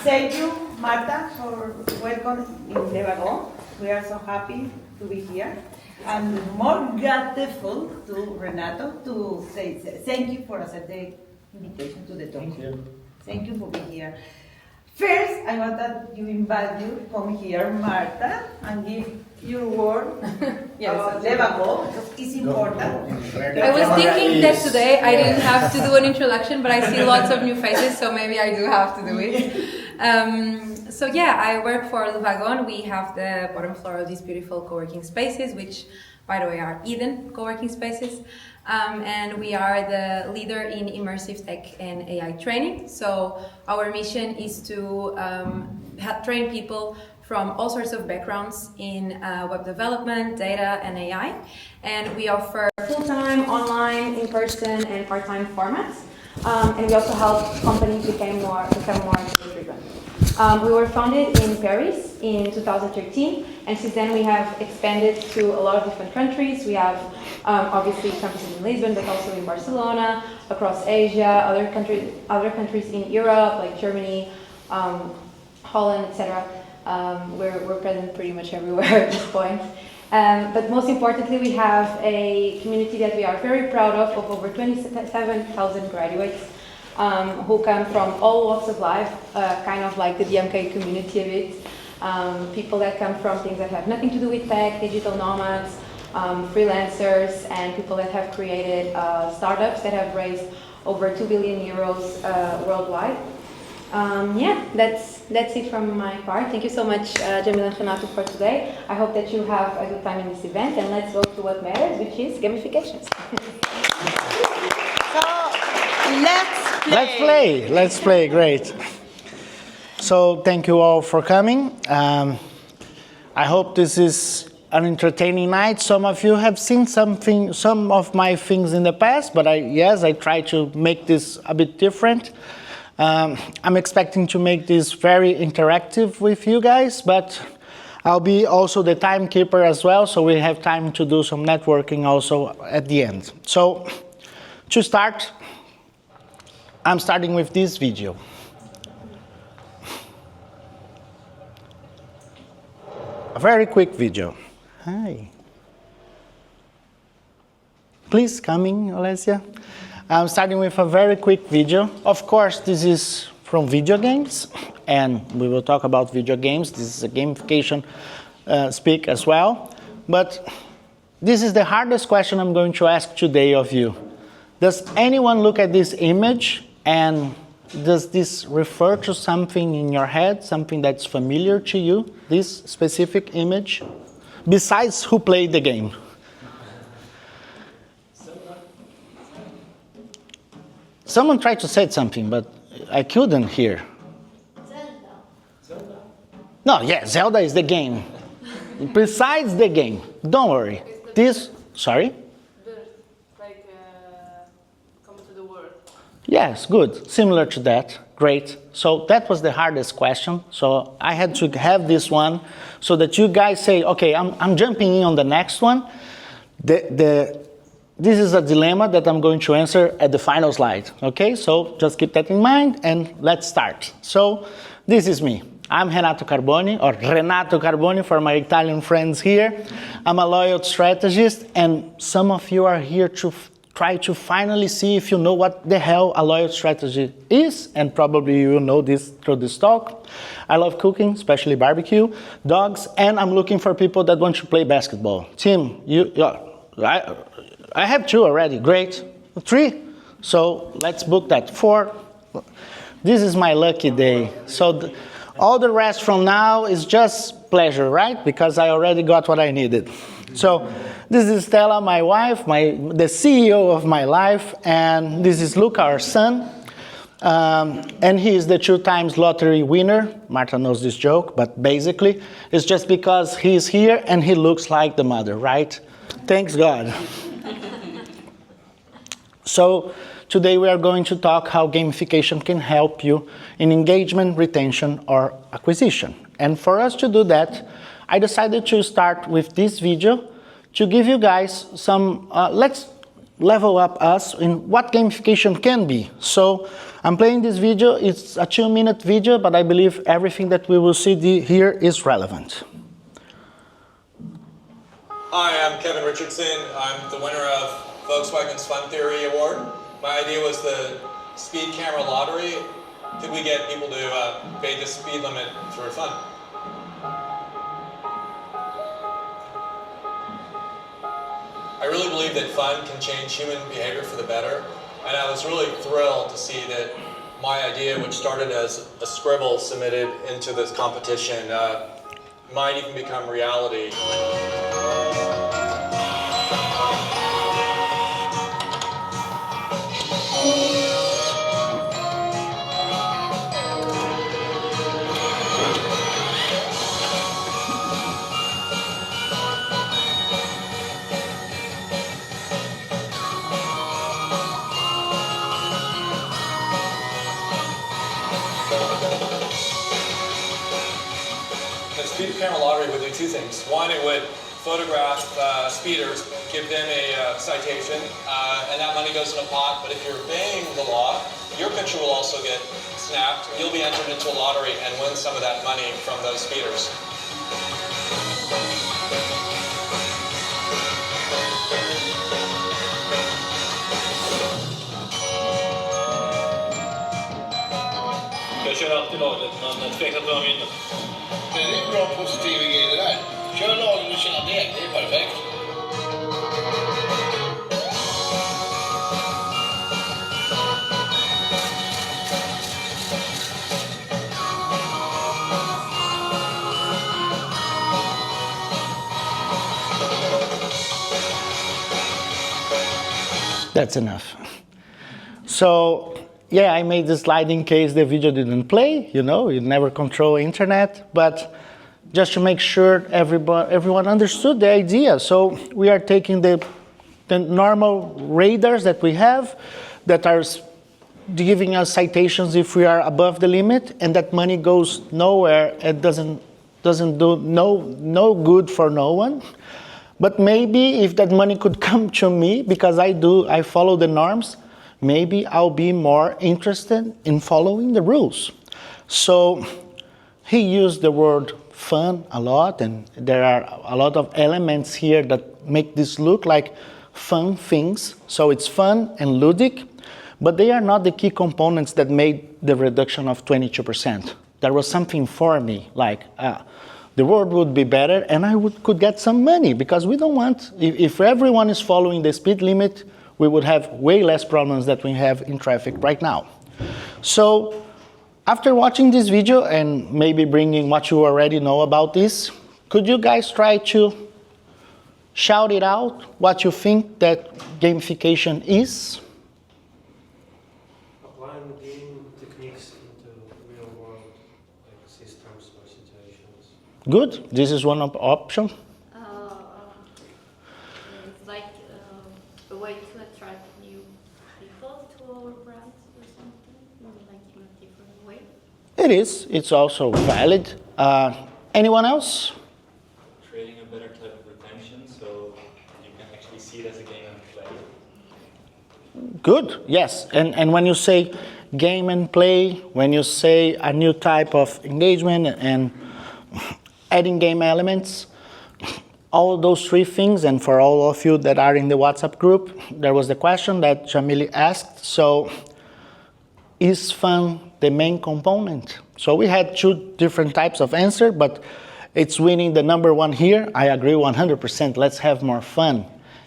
Thank you, Marta, for welcoming in Lebanon. We are so happy to be here. And more grateful to Renato to say thank you for accepting the invitation to the talk. Thank you. Thank you for being here. First, I want that you invite you to come here, Marta, and give your word about Lebanon, because it's important. I was thinking that today I didn't have to do an introduction, but I see lots of new faces, so maybe I do have to do it. So yeah, I work for Lebanon. We have the bottom floor of these beautiful co-working spaces, which, by the way, are Eden co-working spaces. And we are the leader in immersive tech and AI training. So our mission is to train people from all sorts of backgrounds in web development, data, and AI. And we offer full-time, online, in-person, and part-time formats. And we also help companies become more data-driven. We were founded in Paris in 2013, and since then we have expanded to a lot of different countries. We have obviously campuses in Lisbon, but also in Barcelona, across Asia, other countries in Europe, like Germany, Holland, etc. We're present pretty much everywhere at this point. But most importantly, we have a community that we are very proud of over 27,000 graduates who come from all walks of life, kind of like the DMK community of it. People that come from things that have nothing to do with tech, digital nomads, freelancers, and people that have created startups that have raised over 2 billion euros worldwide. Yeah, that's it from my part. Thank you so much, Jamil and Renato, for today. I hope that you have a good time in this event, and let's go to what matters, which is gamification. Let's play, great. So thank you all for coming. I hope this is an entertaining night. Some of you have seen some of my things in the past, but I try to make this a bit different. I'm expecting to make this very interactive with you guys, but I'll be also the timekeeper as well, so we have time to do some networking also at the end. So to start, I'm starting with this video. A very quick video. Hi. Please come in, Alessia. I'm starting with a very quick video. Of course, this is from video games, and we will talk about video games. This is a gamification speak as well. But this is the hardest question I'm going to ask today of you. Does anyone look at this image, and does this refer to something in your head, something that's familiar to you, this specific image, besides who played the game? Someone tried to say something, but I couldn't hear. Zelda. No, yeah, Zelda is the game. Besides the game, don't worry. This, sorry? Like, come to the world. Yes, good. Similar to that. Great. So that was the hardest question. So I had to have this one so that you guys say, okay, I'm jumping in on the next one. This is a dilemma that I'm going to answer at the final slide. Okay, so just keep that in mind and let's start. So this is me. I'm Renato Carbone, or Renato Carbone for my Italian friends here. I'm a loyalty strategist, and some of you are here to try to finally see if you know what the hell a loyalty strategy is, and probably you will know this through this talk. I love cooking, especially barbecue, dogs, and I'm looking for people that want to play basketball. Tim, I have 2 already, great. 3, so let's book that. 4, this is my lucky day. So all the rest from now is just pleasure, right? Because I already got what I needed. So this is Stella, my wife, the CEO of my life, and this is Luca, our son. And he is the 2 times lottery winner. Marta knows this joke, but basically it's just because he's here and he looks like the mother, right? Thanks God. So today we are going to talk how gamification can help you in engagement, retention, or acquisition. And for us to do that, I decided to start with this video to give you guys some, let's level up us in what gamification can be. So I'm playing this video. It's a 2-minute video, but I believe everything that we will see here is relevant. Hi, I'm Kevin Richardson. I'm the winner of Volkswagen's Fun Theory Award. My idea was the speed camera lottery. Could we get people to pay the speed limit for fun? I really believe that fun can change human behavior for the better, and I was really thrilled to see that my idea, which started as a scribble submitted into this competition, might even become reality. The speed camera lottery would do two things. One, it would photograph speeders, give them a citation, and that money goes in a pot. But if you're obeying the law, your picture will also get snapped. You'll be entered into a lottery and win some of that money from those speeders. Jag kör alltid lagligt, men tveksamt vem vinner. Det är en bra positiv grej det där. Kör lagligt och tjäna deg, det är perfekt. That's enough. So, yeah, I made this slide in case the video didn't play, you never control internet, but just to make sure everyone understood the idea. So we are taking the normal radars that we have that are giving us citations if we are above the limit, and that money goes nowhere. It doesn't do no good for no one. But maybe if that money could come to me, because I follow the norms, maybe I'll be more interested in following the rules. So he used the word fun a lot, and there are a lot of elements here that make this look like fun things. So it's fun and ludic, but they are not the key components that made the reduction of 22%. There was something for me, like the world would be better and could get some money, because we don't want, if everyone is following the speed limit, we would have way less problems that we have in traffic right now. So after watching this video and maybe bringing what you already know about this, could you guys try to shout it out, what you think that gamification is? Applying game techniques into real world systems or situations. Good. This is one option. It's like a way to attract new people to our brand or something, like in a different way. It is. It's also valid. Anyone else? Creating a better type of retention, so you can actually see it as a game and play. Good. Yes. And when you say game and play, when you say a new type of engagement and adding game elements, all those three things, and for all of you that are in the WhatsApp group, there was the question that Jamili asked. So, is fun the main component? So we had two different types of answer, but it's winning the number one here. I agree 100%. Let's have more fun.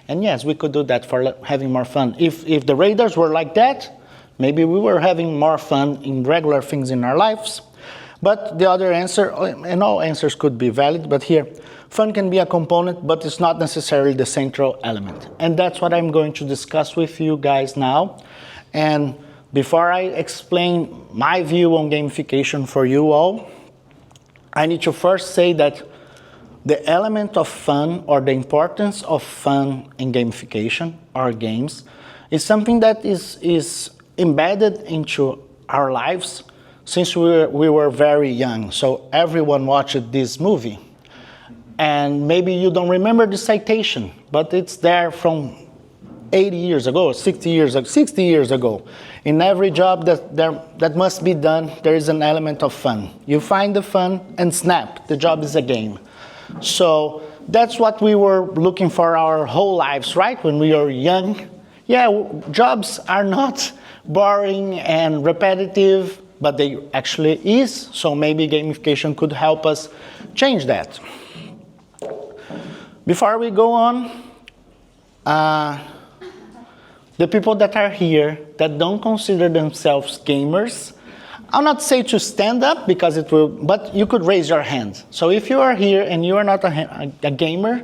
And yes, we could do that for having more fun. If the radars were like that, maybe we were having more fun in regular things in our lives. But the other answer, and all answers could be valid, but here, fun can be a component, but it's not necessarily the central element. And that's what I'm going to discuss with you guys now. And before I explain my view on gamification for you all, I need to first say that the element of fun, or the importance of fun in gamification or games, is something that is embedded into our lives since we were very young. So everyone watched this movie. And maybe you don't remember the citation, but it's there from 80 years ago, 60 years ago. In every job that must be done, there is an element of fun. You find the fun and snap, the job is a game. So that's what we were looking for our whole lives, right? When we were young. Yeah, jobs are not boring and repetitive, but they actually is. So maybe gamification could help us change that. Before we go on, the people that are here that don't consider themselves gamers, I'll not say to stand up because it will, but you could raise your hand. So if you are here and you are not a gamer,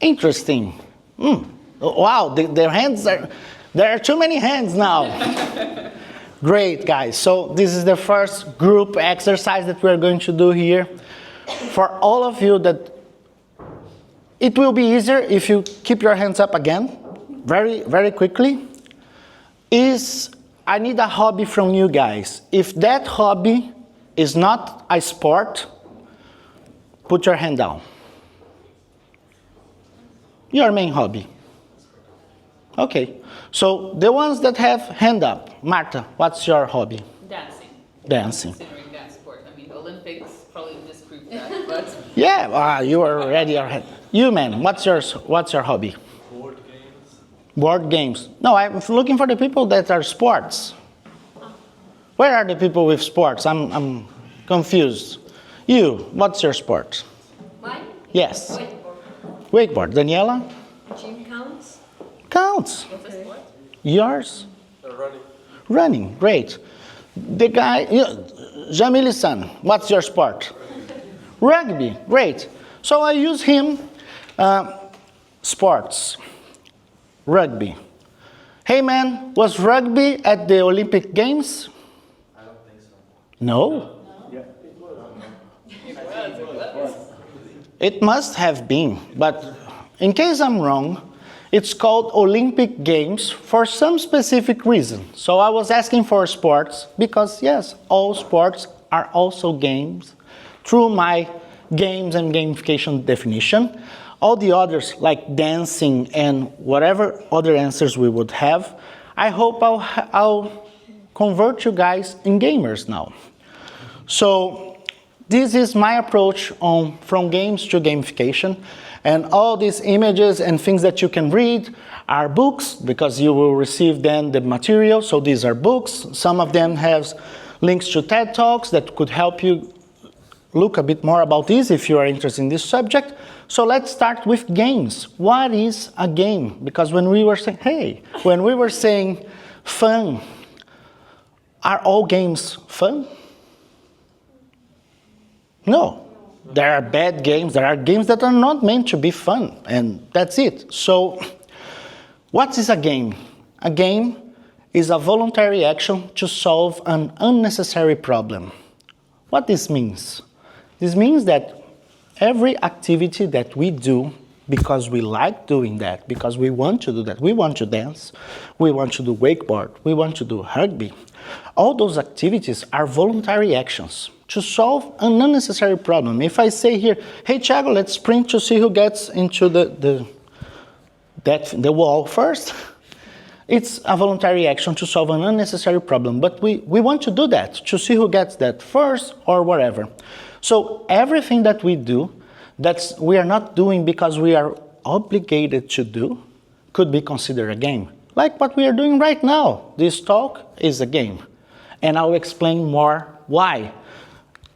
interesting. Wow, their hands are, there are too many hands now. Great, guys. So this is the first group exercise that we're going to do here. For all of you that, it will be easier if you keep your hands up again, very, very quickly. I need a hobby from you guys. If that hobby is not a sport, put your hand down. Your main hobby. Okay, so the ones that have hand up. Marta, what's your hobby? Dancing. Dancing. Considering that sport. I mean, the Olympics probably disproved that, but... Yeah, you are already ahead. You, man, what's your hobby? Board games. Board games. No, I'm looking for the people that are sports. Where are the people with sports? I'm confused. You, what's your sport? Mine? Yes. Wakeboard. Wakeboard. Daniela? Gym counts? Counts. What's a sport? Yours? Running. Running. Great. The guy, Jamili-san, what's your sport? Rugby. Great. So I use him. Sports. Rugby. Hey man, was rugby at the Olympic Games? I don't think so. No? It must have been, but in case I'm wrong, it's called Olympic Games for some specific reason. So I was asking for sports because yes, all sports are also games through my games and gamification definition. All the others like dancing and whatever other answers we would have, I hope I'll convert you guys in gamers now. So this is my approach from games to gamification. And all these images and things that you can read are books because you will receive then the material. So these are books. Some of them have links to TED Talks that could help you look a bit more about this if you are interested in this subject. So let's start with games. What is a game? Because when we were saying, fun, are all games fun? No. There are bad games, there are games that are not meant to be fun, and that's it. So, what is a game? A game is a voluntary action to solve an unnecessary problem. What this means? This means that every activity that we do because we like doing that, because we want to do that, we want to dance, we want to do wakeboard, we want to do rugby, all those activities are voluntary actions to solve an unnecessary problem. If I say here, hey Thiago, let's sprint to see who gets into the wall first, it's a voluntary action to solve an unnecessary problem, but we want to do that, to see who gets that first or whatever. So everything that we do, that we are not doing because we are obligated to do, could be considered a game. Like what we are doing right now. This talk is a game. And I'll explain more why.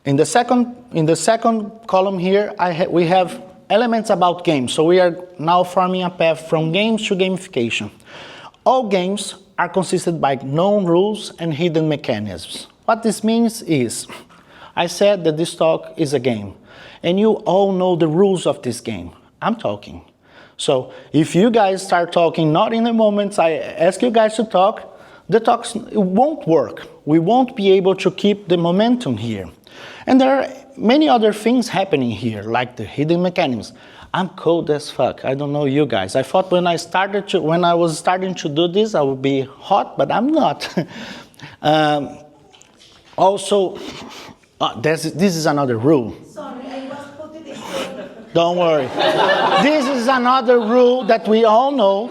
In the second column here, we have elements about games. So we are now forming a path from games to gamification. All games are consisted by known rules and hidden mechanisms. What this means is, I said that this talk is a game. And you all know the rules of this game. I'm talking. So if you guys start talking, not in the moments I ask you guys to talk, the talks won't work. We won't be able to keep the momentum here. And there are many other things happening here, like the hidden mechanisms. I'm cold as fuck. I don't know you guys. I thought when I was starting to do this, I would be hot, but I'm not. Also, this is another rule. Sorry, I was putting it. Don't worry. This is another rule that we all know.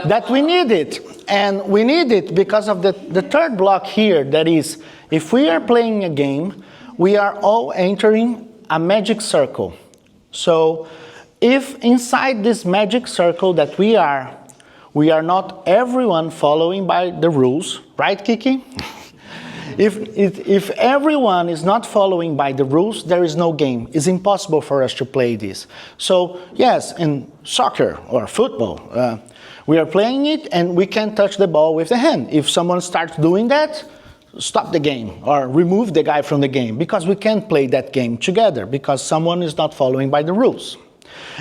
that we need it. And we need it because of the third block here, that is, if we are playing a game, we are all entering a magic circle. So if inside this magic circle that we are not everyone following by the rules, right, Kiki? If everyone is not following by the rules, there is no game. It's impossible for us to play this. So yes, in soccer or football, we are playing it and we can't touch the ball with the hand. If someone starts doing that, stop the game or remove the guy from the game, because we can't play that game together because someone is not following by the rules.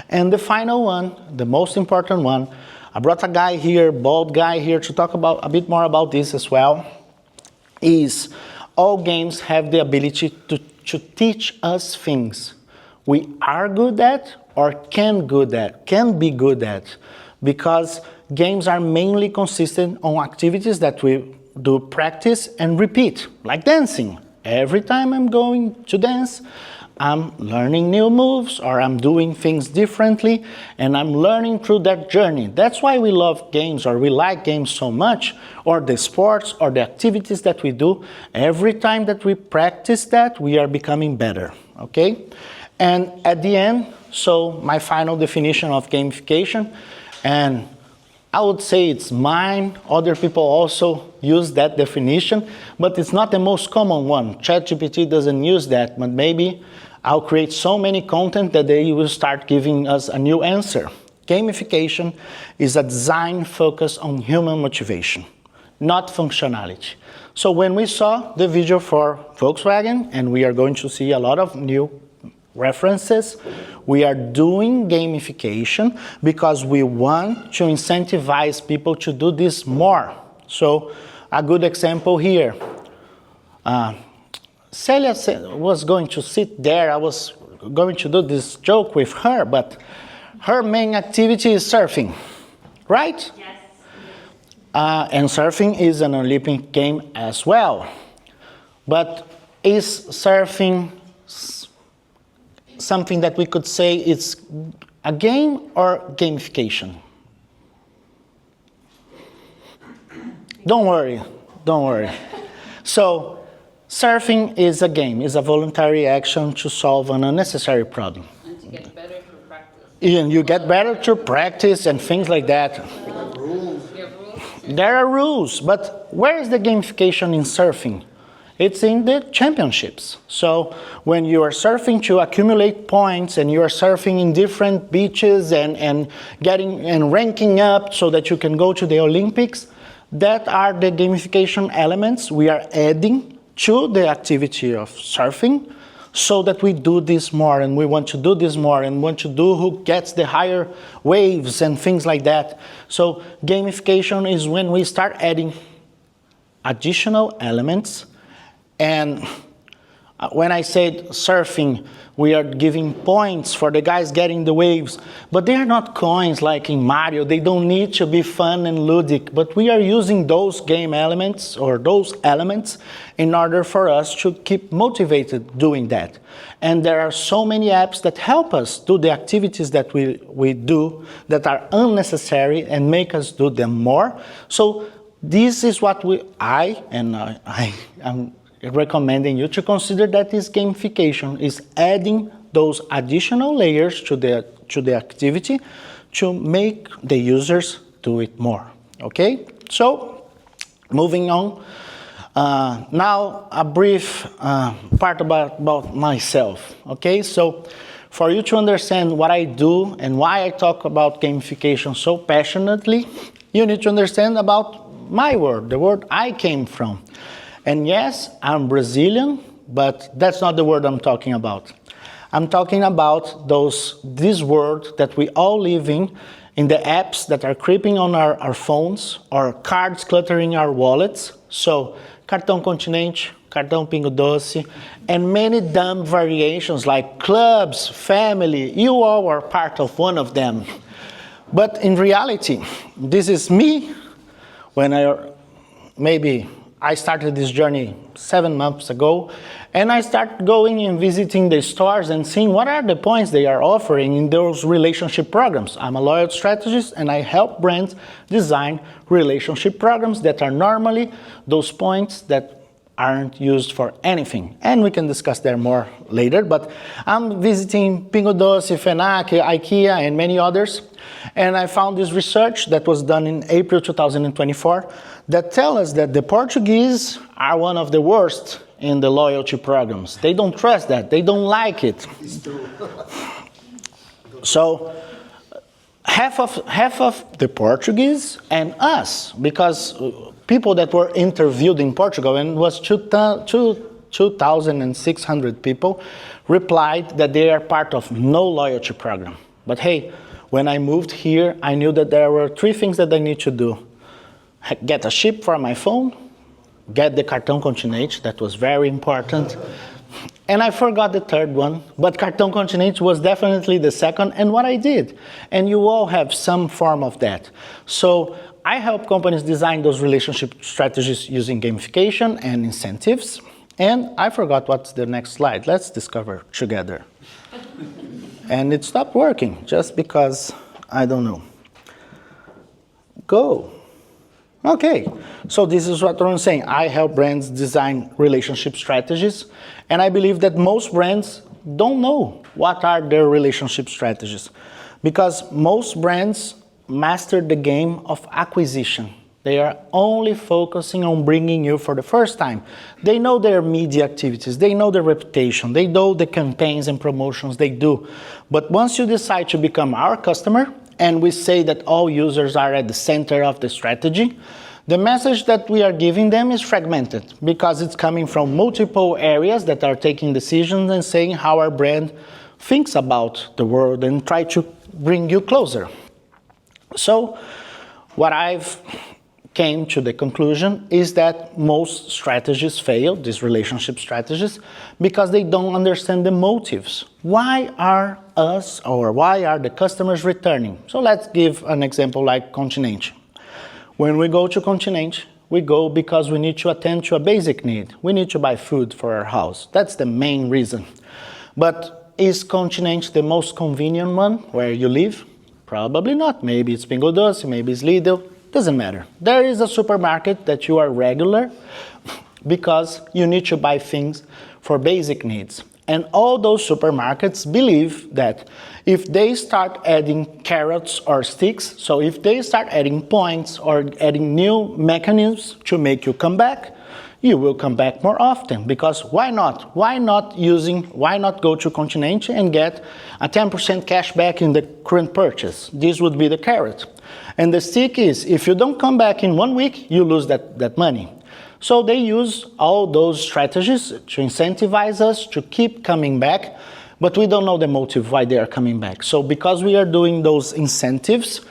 And the final one, the most important one, I brought a guy here, bald guy here, to talk about a bit more about this as well, is all games have the ability to teach us things we are good at or can be good at, because games are mainly consistent on activities that we do practice and repeat, like dancing. Every time I'm going to dance, I'm learning new moves, or I'm doing things differently, and I'm learning through that journey. That's why we love games, or we like games so much, or the sports, or the activities that we do. Every time that we practice that, we are becoming better, okay? And at the end, so my final definition of gamification, and I would say it's mine. Other people also use that definition, but it's not the most common one. ChatGPT doesn't use that, but maybe I'll create so many content that they will start giving us a new answer. Gamification is a design focused on human motivation, not functionality. So when we saw the video for Volkswagen, and we are going to see a lot of new references, we are doing gamification because we want to incentivize people to do this more. So a good example here. Celia was going to sit there. I was going to do this joke with her, but her main activity is surfing, right? Yes. And surfing is an Olympic game as well. But is surfing something that we could say it's a game or gamification? Don't worry. So, surfing is a game, is a voluntary action to solve an unnecessary problem. And to get better through practice. And you get better through practice and things like that. We have rules. There are rules, but where is the gamification in surfing? It's in the championships. So when you are surfing to accumulate points, and you are surfing in different beaches and getting and ranking up so that you can go to the Olympics, that are the gamification elements we are adding to the activity of surfing, so that we do this more, and we want to do this more, and want to do who gets the higher waves and things like that. So gamification is when we start adding additional elements. And when I said surfing, we are giving points for the guys getting the waves, but they are not coins like in Mario. They don't need to be fun and ludic, but we are using those game elements or those elements in order for us to keep motivated doing that. And there are so many apps that help us do the activities that we do that are unnecessary and make us do them more. So this is what I am recommending you to consider, that is gamification, is adding those additional layers to the activity to make the users do it more. Okay, so moving on. Now a brief part about myself. Okay, so for you to understand what I do and why I talk about gamification so passionately, you need to understand about my world, the world I came from. And yes, I'm Brazilian, but that's not the word I'm talking about. I'm talking about this world that we all live in the apps that are creeping on our phones, or cards cluttering our wallets. So, Cartão Continente, Cartão Pingo Doce, and many dumb variations like clubs, family. You all are part of one of them. But in reality, this is me when maybe I started this journey 7 months ago, and I start going and visiting the stores and seeing what are the points they are offering in those relationship programs. I'm a loyalty strategist, and I help brands design relationship programs that are normally those points that aren't used for anything. And we can discuss there more later, but I'm visiting Pingo Doce, FENAC, IKEA, and many others. And I found this research that was done in April 2024 that tell us that the Portuguese are one of the worst in the loyalty programs. They don't trust that. They don't like it. So half of the Portuguese and us, because people that were interviewed in Portugal, and it was 2,600 people, replied that they are part of no loyalty program. But hey, when I moved here, I knew that there were 3 things that I need to do. Get a chip for my phone, get the Cartão Continente, that was very important, and I forgot the third one, but Cartão Continente was definitely the second, and what I did. And you all have some form of that. So I help companies design those relationship strategies using gamification and incentives. And I forgot what's the next slide. Let's discover together. And it stopped working just because I don't know. Go. Okay, so this is what I'm saying. I help brands design relationship strategies, and I believe that most brands don't know what are their relationship strategies, because most brands master the game of acquisition. They are only focusing on bringing you for the first time. They know their media activities, they know their reputation, they know the campaigns and promotions they do. But once you decide to become our customer, and we say that all users are at the center of the strategy, the message that we are giving them is fragmented, because it's coming from multiple areas that are taking decisions and saying how our brand thinks about the world and try to bring you closer. So what I've came to the conclusion is that most strategies fail, these relationship strategies, because they don't understand the motives. Why are us, or why are the customers returning? So let's give an example like Continente. When we go to Continente, we go because we need to attend to a basic need. We need to buy food for our house. That's the main reason. But is Continente the most convenient one where you live? Probably not. Maybe it's Pingo Doce, maybe it's Lidl. Doesn't matter. There is a supermarket that you are regular because you need to buy things for basic needs. And all those supermarkets believe that if they start adding carrots or sticks, so if they start adding points or adding new mechanisms to make you come back, you will come back more often. Because why not? Why not go to Continente and get a 10% cash back in the current purchase? This would be the carrot. And the stick is, if you don't come back in 1 week, you lose that money. So they use all those strategies to incentivize us to keep coming back, but we don't know the motive why they are coming back. So because we are doing those incentives,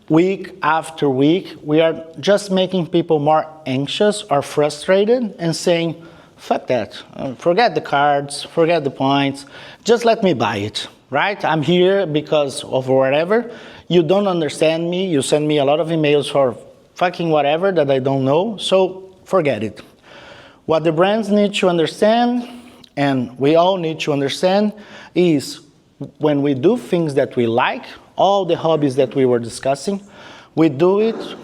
week after week, we are just making people more anxious or frustrated and saying, fuck that, forget the cards, forget the points, just let me buy it, right? I'm here because of whatever. You don't understand me, you send me a lot of emails for fucking whatever that I don't know, so forget it. What the brands need to understand, and we all need to understand, is when we do things that we like, all the hobbies that we were discussing, we do it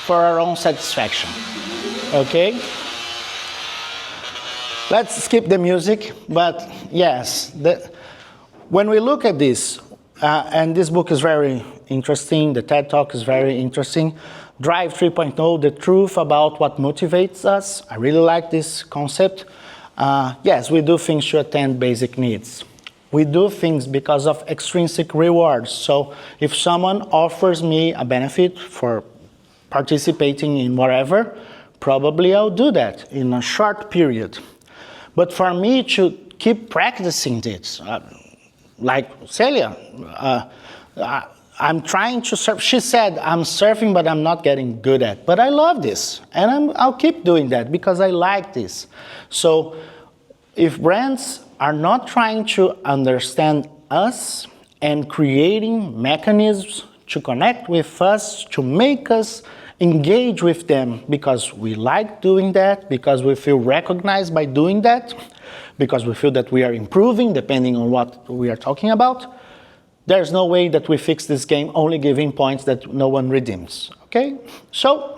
for our own satisfaction, okay? Let's skip the music, but yes, when we look at this, and this book is very interesting, the TED Talk is very interesting, Drive 3.0, the truth about what motivates us. I really like this concept. Yes, we do things to attend basic needs. We do things because of extrinsic rewards. So if someone offers me a benefit for participating in whatever, probably I'll do that in a short period. But for me to keep practicing this, like Celia, I'm trying to surf. She said, I'm surfing, but I'm not getting good at. But I love this, and I'll keep doing that because I like this. So if brands are not trying to understand us and creating mechanisms to connect with us, to make us engage with them because we like doing that, because we feel recognized by doing that, because we feel that we are improving depending on what we are talking about, there's no way that we fix this game only giving points that no one redeems, okay? So,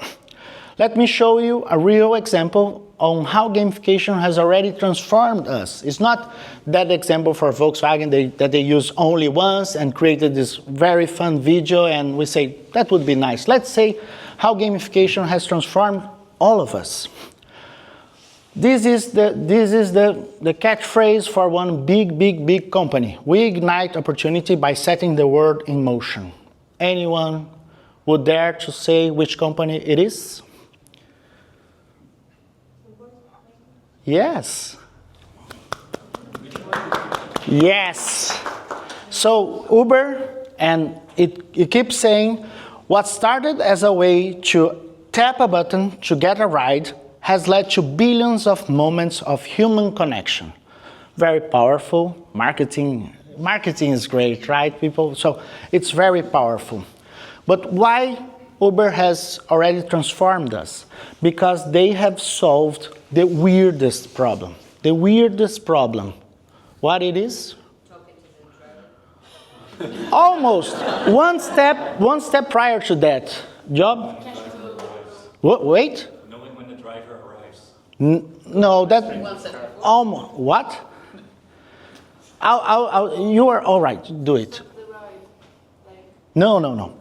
let me show you a real example on how gamification has already transformed us. It's not that example for Volkswagen that they used only once and created this very fun video and we say, that would be nice. Let's say how gamification has transformed all of us. This is the catchphrase for one big company. We ignite opportunity by setting the world in motion. Anyone would dare to say which company it is? Yes. Yes. So Uber, and it keeps saying, what started as a way to tap a button to get a ride has led to billions of moments of human connection. Very powerful. Marketing is great, right, people? So it's very powerful. But why Uber has already transformed us? Because they have solved the weirdest problem. The weirdest problem. What it is? Talking to the driver. Almost. One step prior to that. Job? Wait. Knowing when the driver arrives. No, that One second. almost. What? You are all right. Do it. No.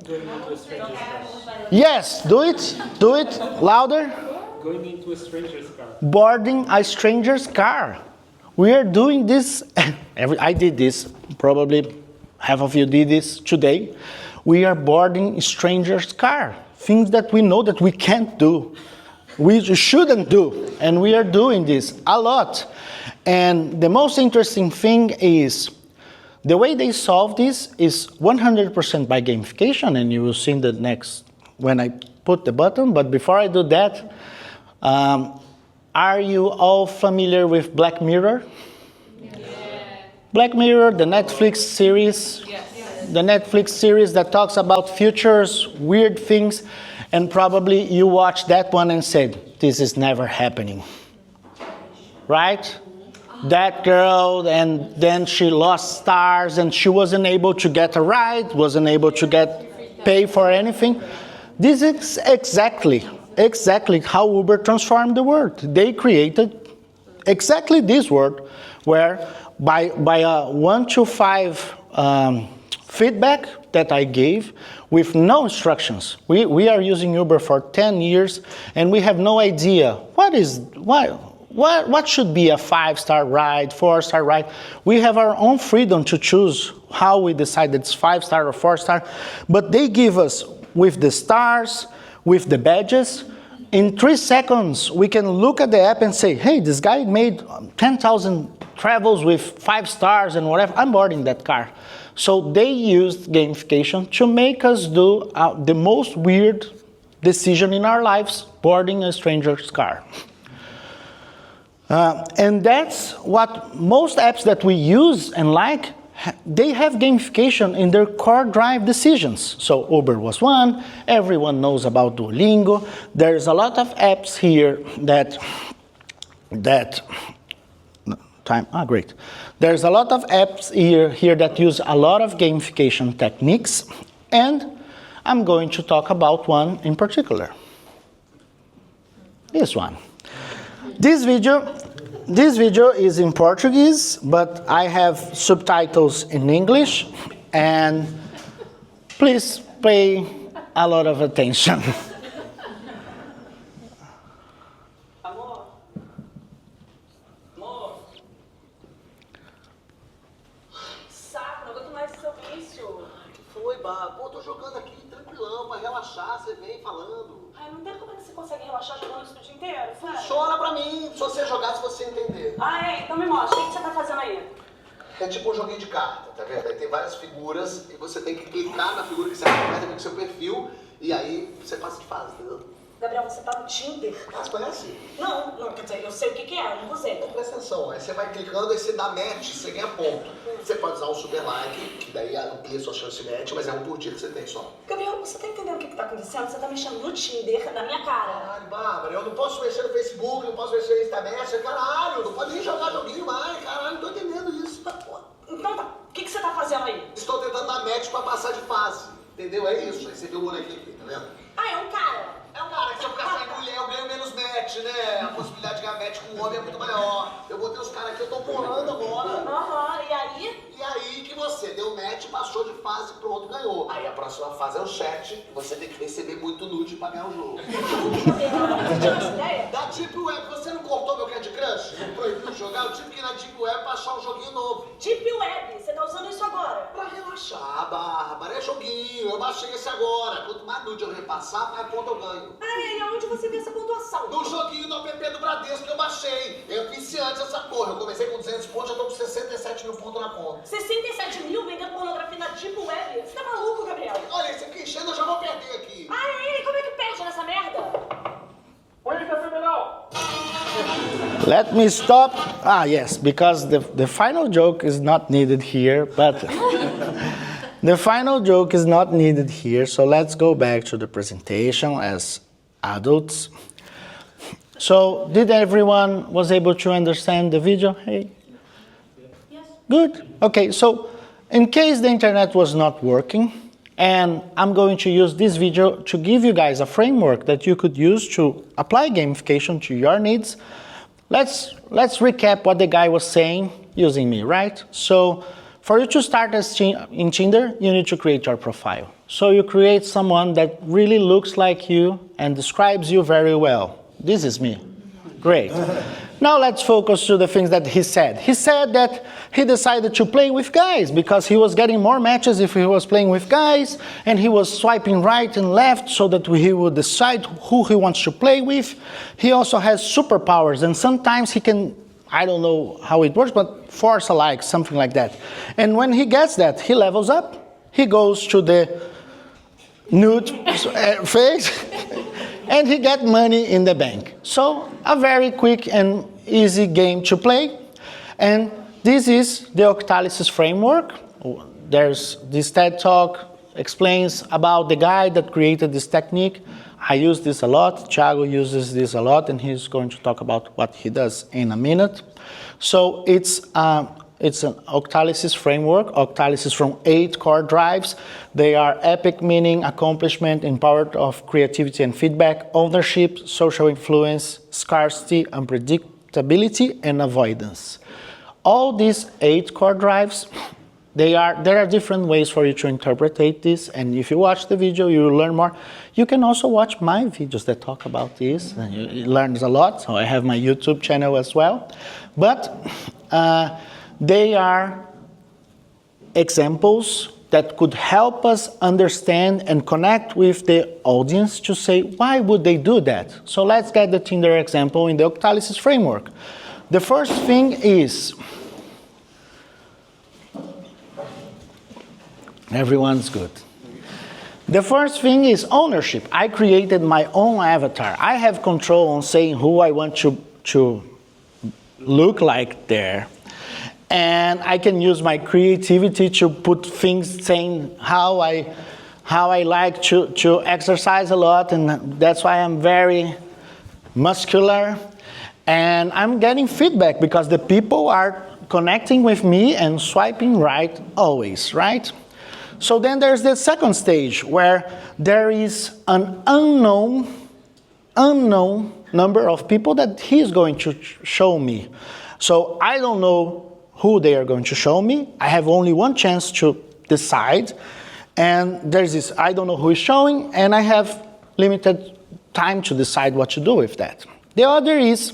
Yes, do it. Do it louder. Going into a stranger's car. Boarding a stranger's car. We are doing this. I did this. Probably half of you did this today. We are boarding a stranger's car. Things that we know that we can't do. We shouldn't do. And we are doing this a lot. And the most interesting thing is the way they solve this is 100% by gamification. And you will see in the next, when I put the button. But before I do that, are you all familiar with Black Mirror? Yeah. Black Mirror, the Netflix series. Yes. The Netflix series that talks about futures, weird things, and probably you watched that one and said, this is never happening. Right? That girl, and then she lost stars, and she wasn't able to get a ride, wasn't able to pay for anything. This is exactly how Uber transformed the world. They created exactly this world where by a 1 to 5 feedback that I gave with no instructions. We are using Uber for 10 years and we have no idea what should be a 5-star ride, 4-star ride. We have our own freedom to choose how we decide it's 5-star or 4-star, but they give us with the stars, with the badges. In 3 seconds, we can look at the app and say, hey, this guy made 10,000 travels with 5 stars and whatever. I'm boarding that car. So they used gamification to make us do the most weird decision in our lives, boarding a stranger's car. And that's what most apps that we use and like, they have gamification in their core drive decisions. So Uber was one, everyone knows about Duolingo. There's a lot of apps here great. There's a lot of apps here that use a lot of gamification techniques, and I'm going to talk about one in particular. This one. This video is in Portuguese, but I have subtitles in English, and please pay a lot of attention. Pô, tô jogando aqui tranquilão, vai relaxar, você vem falando. Ai, não tem como é que você consegue relaxar jogando isso o dia inteiro, sério? Chora pra mim, se você jogar, se você entender. Ah, é? Então me mostra, o que você tá fazendo aí? É tipo um joguinho de carta, tá vendo? Aí tem várias figuras e você tem que clicar na figura que você acha mais a ver com o seu perfil e aí você passa de fase, entendeu? Gabriel, você tá no Tinder? Ah, você conhece? Não, quer dizer, eu sei o que é, não usei. Então presta atenção, aí você vai clicando, aí você dá match, você ganha ponto. Você pode usar um super like, que daí amplia sua chance de match, mas é um por dia que você tem só. Gabriel, você tá entendendo o que tá acontecendo? Você tá mexendo no Tinder na minha cara. Caralho, Bárbara, eu não posso mexer no Facebook, não posso mexer no Instagram, caralho, não pode nem jogar joguinho mais, caralho, não tô entendendo isso. Então tá, o que você tá fazendo aí? Estou tentando dar match pra passar de fase, entendeu? É isso, aí você viu o bonequinho aqui, tá vendo? Ah, é um cara. É um cara que se eu ficar sem mulher, eu ganho menos match, né? A possibilidade de ganhar match com um homem é muito maior. Eu botei os caras aqui, eu tô porrando agora. Aham, e aí? E aí que você deu match, passou de fase, pronto, ganhou. Aí a próxima fase é o chat, e você tem que receber muito nude pra ganhar o jogo. Você tinha essa ideia? Da Deep Web, você não cortou meu Candy Crush? Não proibiu de jogar? Eu tive que ir na Deep Web pra achar um joguinho novo. Deep Web, você tá usando isso agora? Pra relaxar, Bárbara, é joguinho, eu baixei esse agora. Quanto mais nude eu repassar, mais ponto eu ganho. Ah, e aonde você vê essa pontuação? No joguinho do app do Bradesco que eu baixei. É viciante essa porra. Eu comecei com 200 pontos, já tô com 67 mil pontos na conta. 67 mil vendendo pornografia na Deep Web? Você tá maluco, Gabriel? Olha, esse aqui enchendo, eu já vou perder aqui. Ah, e como é que perde nessa merda? Let me stop. Ah, yes, because the final joke is not needed here, but the final joke is not needed here. So let's go back to the presentation as adults. So did everyone was able to understand the video? Hey? Yes. Good. Okay, so in case the internet was not working, and I'm going to use this video to give you guys a framework that you could use to apply gamification to your needs. Let's recap what the guy was saying using me, right? So for you to start in Tinder, you need to create your profile. So you create someone that really looks like you and describes you very well. This is me. Great. Now let's focus to the things that he said. He said that he decided to play with guys because he was getting more matches if he was playing with guys, and he was swiping right and left so that he would decide who he wants to play with. He also has superpowers, and sometimes he can, I don't know how it works, but force a like, something like that. And when he gets that, he levels up, he goes to the nude phase, and he gets money in the bank. So a very quick and easy game to play. And this is the Octalysis framework. There's this TED Talk explains about the guy that created this technique. I use this a lot. Thiago uses this a lot, and he's going to talk about what he does in a minute. So it's an Octalysis framework. Octalysis from 8 core drives. They are epic meaning, accomplishment, empowered of creativity and feedback, ownership, social influence, scarcity, unpredictability, and avoidance. All these 8 core drives, there are different ways for you to interpret this, and if you watch the video, you will learn more. You can also watch my videos that talk about this, and you learn a lot, so I have my YouTube channel as well. But they are examples that could help us understand and connect with the audience to say, why would they do that? So let's get the Tinder example in the Octalysis framework. The first thing is, everyone's good. The first thing is ownership. I created my own avatar. I have control on saying who I want to look like there. And I can use my creativity to put things saying how I like to exercise a lot, and that's why I'm very muscular. And I'm getting feedback because the people are connecting with me and swiping right always, right? So then there's the second stage where there is an unknown number of people that he's going to show me. So I don't know who they are going to show me. I have only one chance to decide. And there's this, I don't know who is showing, and I have limited time to decide what to do with that. The other is,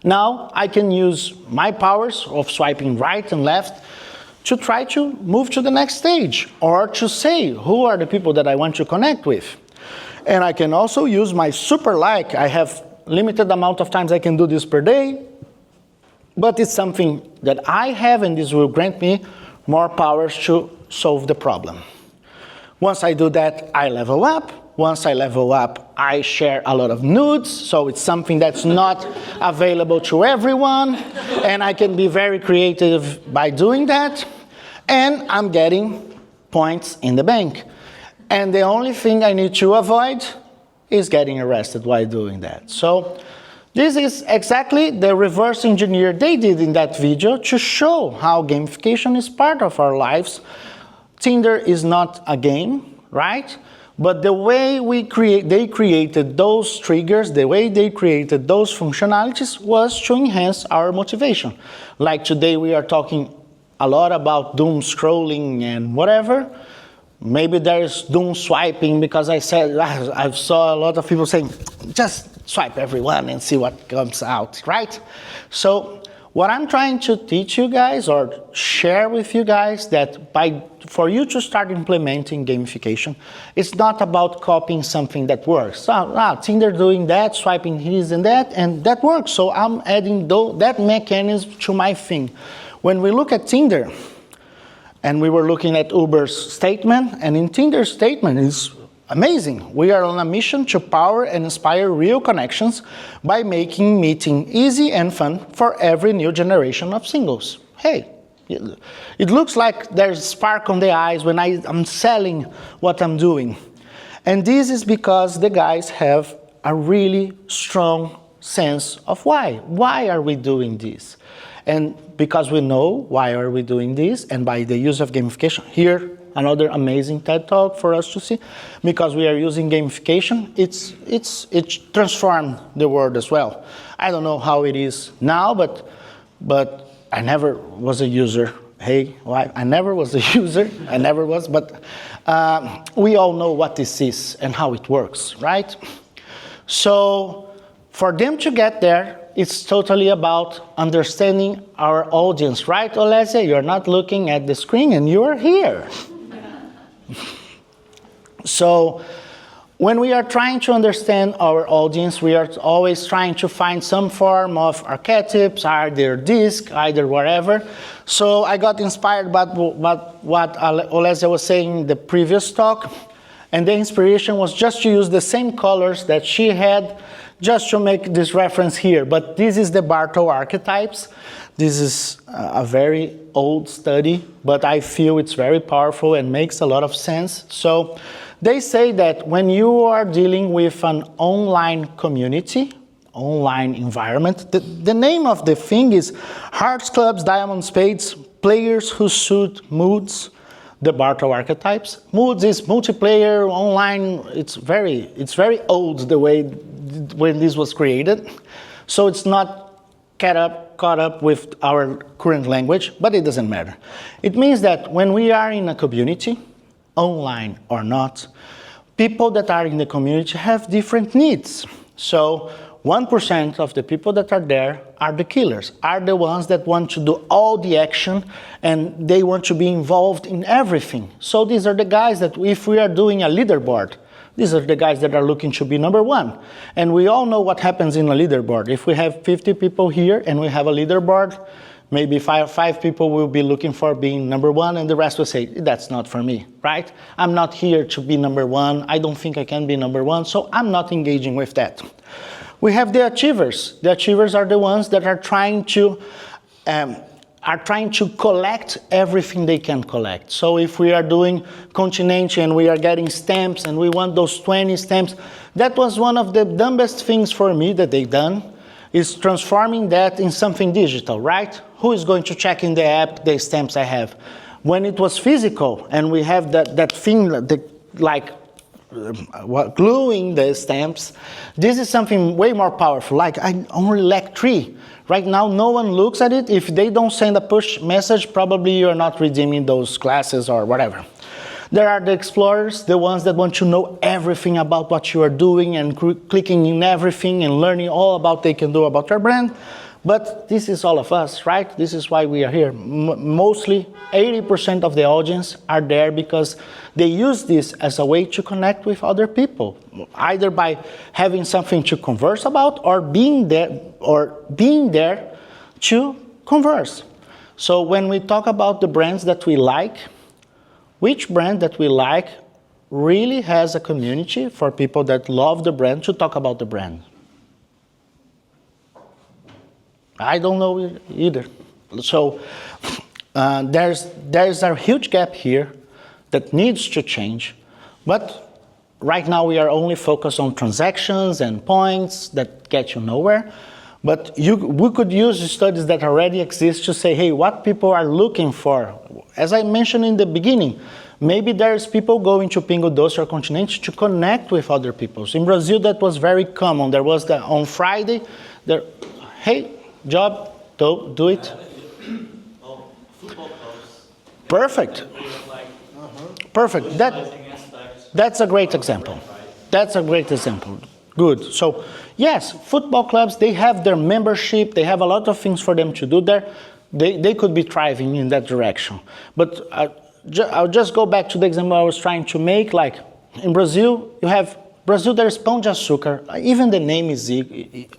now I can use my powers of swiping right and left to try to move to the next stage, or to say who are the people that I want to connect with. And I can also use my super like. I have limited amount of times I can do this per day, but it's something that I have, and this will grant me more powers to solve the problem. Once I do that, I level up. Once I level up, I share a lot of nudes, so it's something that's not available to everyone, and I can be very creative by doing that, and I'm getting points in the bank. And the only thing I need to avoid is getting arrested while doing that. So this is exactly the reverse engineer they did in that video to show how gamification is part of our lives. Tinder is not a game, right? But the way they created those triggers, the way they created those functionalities was to enhance our motivation. Like today we are talking a lot about doom scrolling and whatever. Maybe there's doom swiping because I saw a lot of people saying, just swipe everyone and see what comes out, right? So what I'm trying to teach you guys or share with you guys that for you to start implementing gamification, it's not about copying something that works. Tinder doing that, swiping this and that works. So I'm adding that mechanism to my thing. When we look at Tinder, and we were looking at Uber's statement, and in Tinder's statement is amazing. We are on a mission to power and inspire real connections by making meeting easy and fun for every new generation of singles. Hey, it looks like there's spark on the eyes when I'm selling what I'm doing. And this is because the guys have a really strong sense of why. Why are we doing this? And because we know why are we doing this, and by the use of gamification, here, another amazing TED Talk for us to see, because we are using gamification, it's transformed the world as well. I don't know how it is now, but I never was a user. Hey, I never was a user, I never was, but we all know what this is and how it works, right? So for them to get there, it's totally about understanding our audience, right, Olesia? You're not looking at the screen and you're here. So when we are trying to understand our audience, we are always trying to find some form of archetypes, either disc, either whatever. So I got inspired by what Olesia was saying in the previous talk, and the inspiration was just to use the same colors that she had, just to make this reference here. But this is the Bartle archetypes. This is a very old study, but I feel it's very powerful and makes a lot of sense. So they say that when you are dealing with an online community, online environment, the name of the thing is Hearts, Clubs, Diamond, Spades, Players Who Suit Moods, the Bartle archetypes. Moods is multiplayer, online, it's very old the way when this was created. So it's not caught up with our current language, but it doesn't matter. It means that when we are in a community, online or not, people that are in the community have different needs. So 1% of the people that are there are the killers, are the ones that want to do all the action and they want to be involved in everything. So these are the guys that if we are doing a leaderboard, these are the guys that are looking to be number one. And we all know what happens in a leaderboard. If we have 50 people here and we have a leaderboard, maybe five people will be looking for being number one and the rest will say, that's not for me, right? I'm not here to be number one. I don't think I can be number one, so I'm not engaging with that. We have the achievers. The achievers are the ones that are trying to collect everything they can collect. So if we are doing Continente and we are getting stamps and we want those 20 stamps, that was one of the dumbest things for me that they've done, is transforming that in something digital, right? Who is going to check in the app the stamps I have? When it was physical and we have that thing like gluing the stamps, this is something way more powerful. Like I only lack 3. Right now, no one looks at it. If they don't send a push message, probably you're not redeeming those classes or whatever. There are the explorers, the ones that want to know everything about what you are doing and clicking in everything and learning all about they can do about your brand. But this is all of us, right? This is why we are here. Mostly 80% of the audience are there because they use this as a way to connect with other people, either by having something to converse about or being there to converse. So when we talk about the brands that we like, which brand that we like really has a community for people that love the brand to talk about the brand? I don't know either. So there's a huge gap here that needs to change. But right now we are only focused on transactions and points that get you nowhere. But we could use studies that already exist to say, hey, what people are looking for. As I mentioned in the beginning, maybe there's people going to Pingo Doce or Continente to connect with other people. In Brazil, that was very common. There was on Friday, hey, job, do it. Football clubs. Perfect. Perfect. That's a great example. That's a great example. Good. So, yes, football clubs, they have their membership. They have a lot of things for them to do there. They could be thriving in that direction. But I'll just go back to the example I was trying to make. Like in Brazil, there's Pão de Açúcar. Even the name is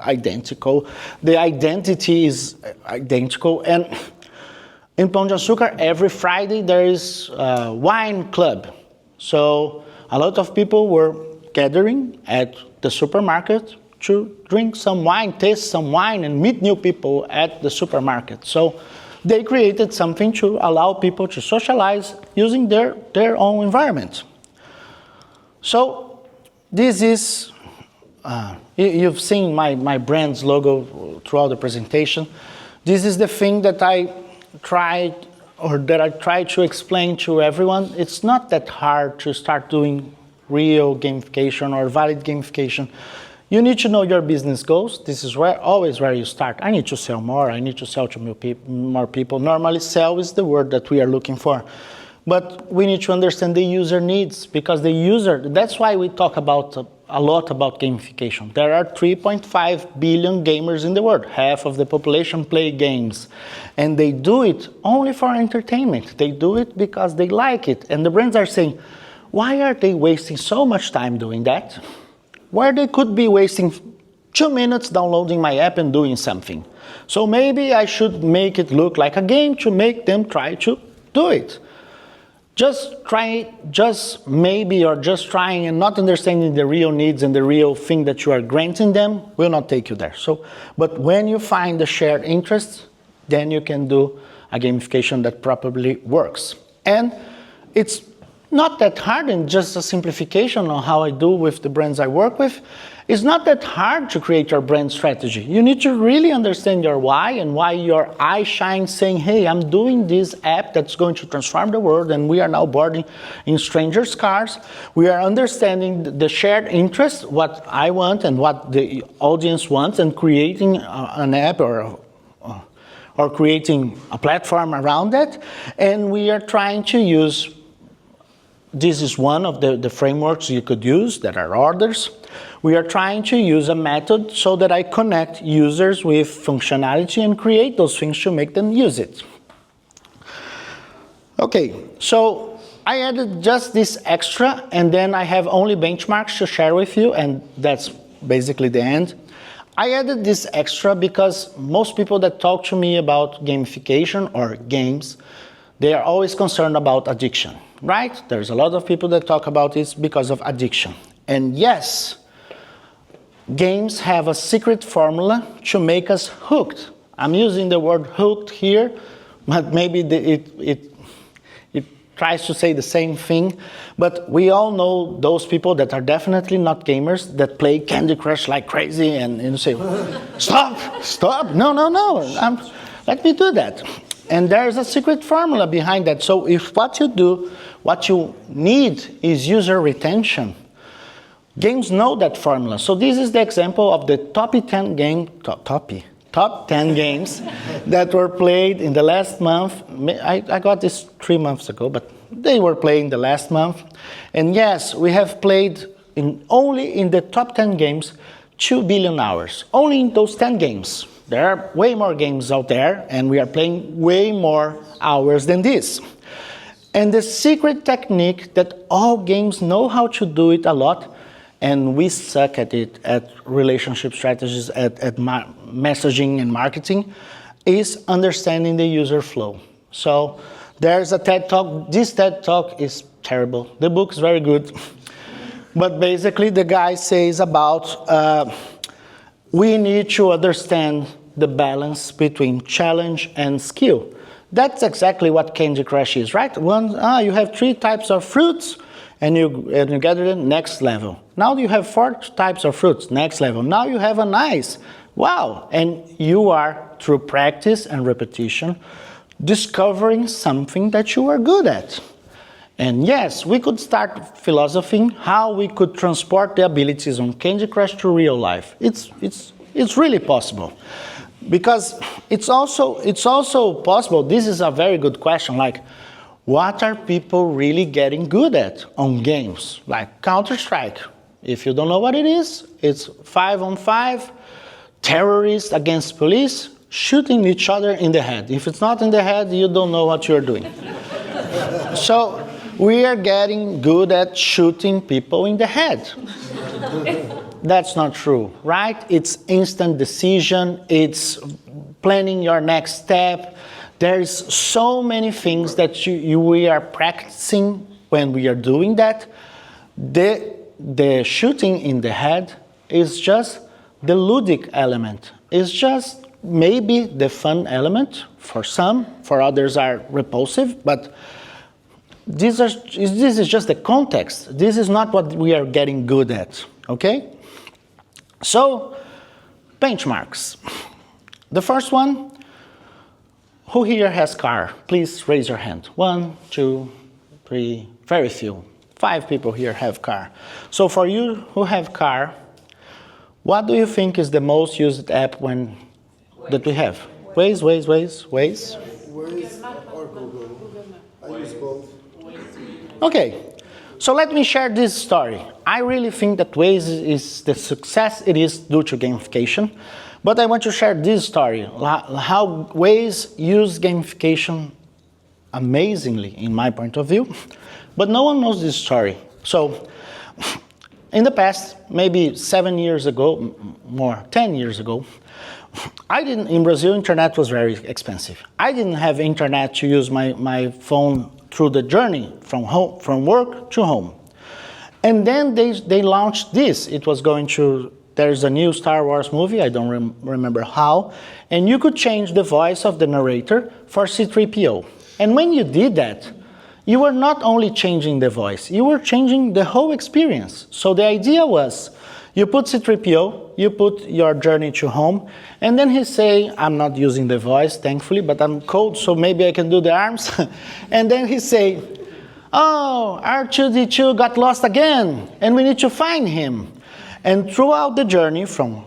identical. The identity is identical. And in Pão de Açúcar, every Friday there is a wine club. So a lot of people were gathering at the supermarket to drink some wine, taste some wine, and meet new people at the supermarket. So they created something to allow people to socialize using their own environment. So this is, you've seen my brand's logo throughout the presentation. This is the thing that I try to explain to everyone. It's not that hard to start doing real gamification or valid gamification. You need to know your business goals. This is always where you start. I need to sell more. I need to sell to more people. Normally, sell is the word that we are looking for. But we need to understand the user needs, because the user, that's why we talk a lot about gamification. There are 3.5 billion gamers in the world. Half of the population play games. And they do it only for entertainment. They do it because they like it. And the brands are saying, why are they wasting so much time doing that? Where they could be wasting 2 minutes downloading my app and doing something. So maybe I should make it look like a game to make them try to do it. Just trying and not understanding the real needs and the real thing that you are granting them will not take you there. But when you find the shared interests, then you can do a gamification that properly works. And it's not that hard, and just a simplification on how I do with the brands I work with. It's not that hard to create your brand strategy. You need to really understand your why and why your eye shines saying, hey, I'm doing this app that's going to transform the world, and we are now boarding in strangers' cars. We are understanding the shared interest, what I want and what the audience wants, and creating an app or creating a platform around that. And we are trying to use, this is one of the frameworks you could use, there are others. We are trying to use a method so that I connect users with functionality and create those things to make them use it. Okay, so I added just this extra, and then I have only benchmarks to share with you, and that's basically the end. I added this extra because most people that talk to me about gamification or games, they are always concerned about addiction, right? There's a lot of people that talk about this because of addiction. And yes, games have a secret formula to make us hooked. I'm using the word hooked here, but maybe it tries to say the same thing. But we all know those people that are definitely not gamers that play Candy Crush like crazy and say, stop, no, let me do that. And there's a secret formula behind that. So if what you need is user retention, games know that formula. So this is the example of the top 10 games that were played in the last month. I got this 3 months ago, but they were played in the last month. And yes, we have played only in the top 10 games 2 billion hours. Only in those 10 games. There are way more games out there, and we are playing way more hours than this. And the secret technique that all games know how to do it a lot, and we suck at it, at relationship strategies, at messaging and marketing, is understanding the user flow. So there's a TED Talk. This TED Talk is terrible. The book is very good. But basically the guy says about we need to understand the balance between challenge and skill. That's exactly what Candy Crush is, right? You have 3 types of fruits, and you gather them, next level. Now you have 4 types of fruits, next level. Now you have an ice. Wow! And you are, through practice and repetition, discovering something that you are good at. And yes, we could start philosophing how we could transport the abilities on Candy Crush to real life. It's really possible. Because it's also possible, this is a very good question, like, what are people really getting good at on games? Like Counter-Strike. If you don't know what it is, it's 5-on-5, terrorists against police, shooting each other in the head. If it's not in the head, you don't know what you're doing. So we are getting good at shooting people in the head. That's not true, right? It's instant decision, it's planning your next step. There's so many things that we are practicing when we are doing that. The shooting in the head is just the ludic element. It's just maybe the fun element for some, for others are repulsive, but this is just the context. This is not what we are getting good at, okay? So, benchmarks. The first one, who here has car? Please raise your hand. 1, 2, 3, very few. 5 people here have car. So for you who have car, what do you think is the most used app that we have? Waze? Waze or Google. I use both. Okay, so let me share this story. I really think that Waze is the success it is due to gamification, but I want to share this story, how Waze used gamification amazingly, in my point of view, but no one knows this story. So, in the past, maybe 7 years ago, more, 10 years ago, in Brazil, internet was very expensive. I didn't have internet to use my phone through the journey from work to home. And then they launched this. It was there's a new Star Wars movie, I don't remember how, and you could change the voice of the narrator for C-3PO. And when you did that, you were not only changing the voice, you were changing the whole experience. So the idea was, you put C-3PO, you put your journey to home, and then he say, I'm not using the voice, thankfully, but I'm cold, so maybe I can do the arms. And then he say, oh, R2-D2 got lost again, and we need to find him. And throughout the journey from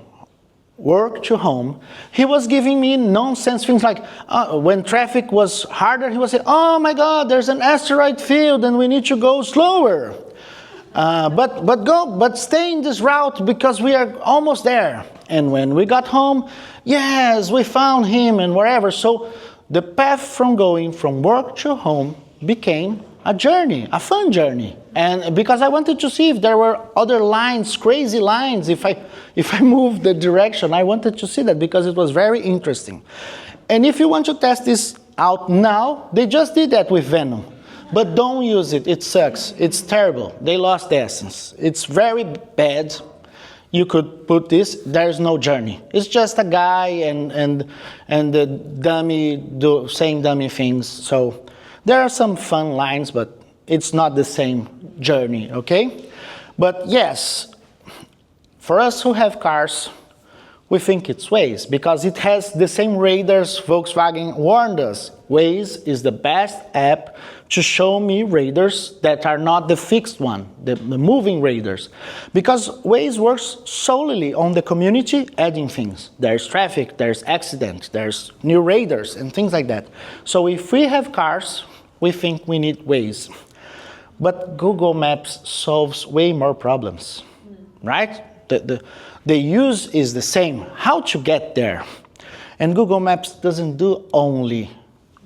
work to home, he was giving me nonsense things like, when traffic was harder, he would say, oh my God, there's an asteroid field and we need to go slower. But stay in this route because we are almost there. And when we got home, yes, we found him and wherever. So the path from going from work to home became a journey, a fun journey. And because I wanted to see if there were other lines, crazy lines, if I moved the direction, I wanted to see that because it was very interesting. And if you want to test this out now, they just did that with Venom. But don't use it, it sucks, it's terrible. They lost the essence. It's very bad. You could put this, there's no journey. It's just a guy and the dummy saying dummy things. So there are some fun lines, but it's not the same journey, okay? But yes, for us who have cars, we think it's Waze because it has the same radars Volkswagen warned us. Waze is the best app to show me radars that are not the fixed one, the moving radars. Because Waze works solely on the community adding things. There's traffic, there's accident, there's new radars and things like that. So if we have cars, we think we need Waze. But Google Maps solves way more problems, right? The use is the same, how to get there. And Google Maps doesn't do only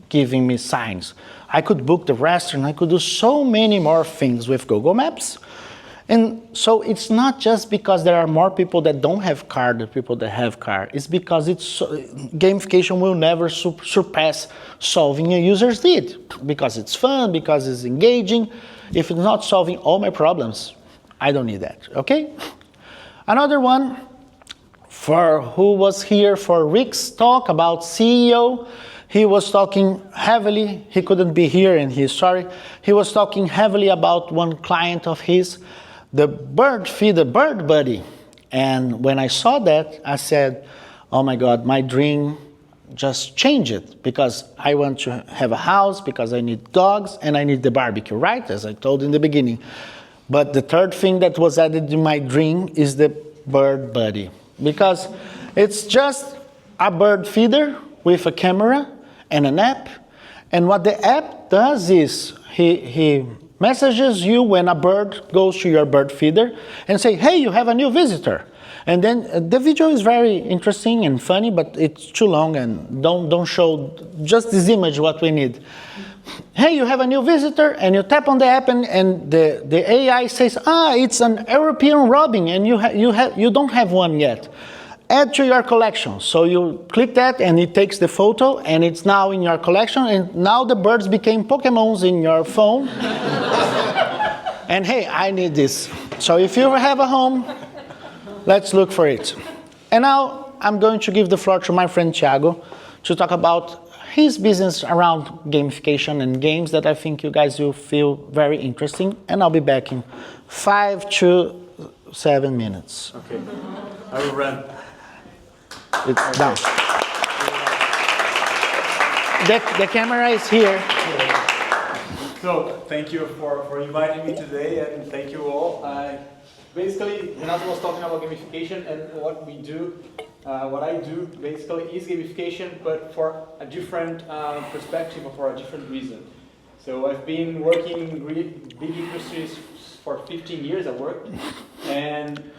giving me signs. I could book the restaurant, I could do so many more things with Google Maps. And so it's not just because there are more people that don't have car than people that have car. It's because gamification will never surpass solving a user's need. Because it's fun, because it's engaging. If it's not solving all my problems, I don't need that, okay? Another one, for who was here for Rick's talk about CEO, he was talking heavily, he couldn't be here and he's sorry. He was talking heavily about one client of his, the bird feeder, Bird Buddy. And when I saw that, I said, oh my God, my dream just changed because I want to have a house, because I need dogs, and I need the barbecue, right? As I told in the beginning. But the third thing that was added in my dream is the Bird Buddy. Because it's just a bird feeder with a camera and an app. And what the app does is he messages you when a bird goes to your bird feeder and say, hey, you have a new visitor. And then the video is very interesting and funny, but it's too long and don't show just this image what we need. Hey, you have a new visitor, and you tap on the app and the AI says, it's an European robin and you don't have one yet. Add to your collection. So you click that and it takes the photo and it's now in your collection, and now the birds became Pokemons in your phone. And hey, I need this. So if you have a home, let's look for it. And now I'm going to give the floor to my friend Thiago to talk about his business around gamification and games that I think you guys will feel very interesting. And I'll be back in 5 to 7 minutes. Okay, I will run. It's down. The camera is here. So, thank you for inviting me today, and thank you all. Basically, Renato was talking about gamification, and what we do, what I do, basically is gamification, but for a different perspective or for a different reason. So I've been working in big industries for 15 years at work,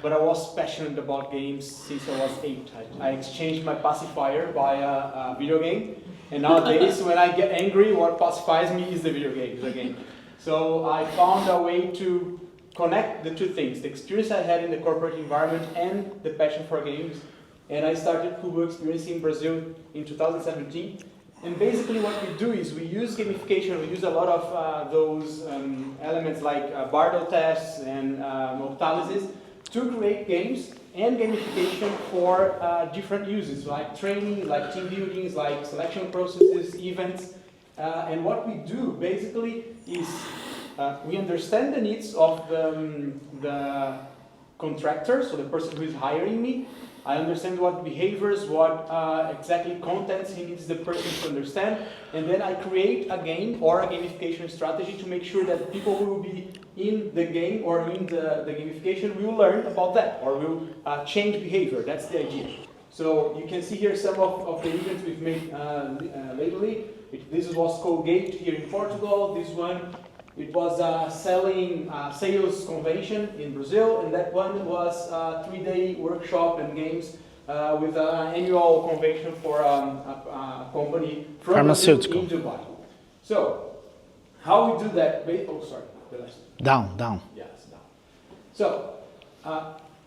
but I was passionate about games since I was 8. I exchanged my pacifier by a video game, and nowadays when I get angry, what pacifies me is the video game. So I found a way to connect the two things, the experience I had in the corporate environment and the passion for games. And I started Kubo Experience in Brazil in 2017. And basically what we do is we use gamification, we use a lot of those elements like Bardo tests and Octalysis to create games and gamification for different uses, like training, like team buildings, like selection processes, events. And what we do basically is we understand the needs of the contractor, so the person who is hiring me. I understand what behaviors, what exactly contents he needs the person to understand, and then I create a game or a gamification strategy to make sure that people who will be in the game or in the gamification will learn about that or will change behavior. That's the idea. So you can see here some of the events we've made lately. This was Colgate here in Portugal. This one, it was a sales convention in Brazil, and that one was a 3-day workshop and games with an annual convention for a company from pharmaceutical in Dubai. So, how we do that? Oh, sorry, the last. Down. Yes, down. So,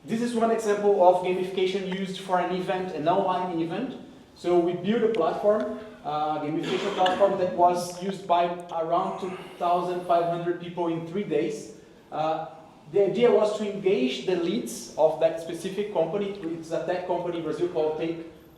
this is one example of gamification used for an event, an online event. So we built a platform, gamification platform that was used by around 2,500 people in 3 days. The idea was to engage the leads of that specific company. It's a tech company in Brazil called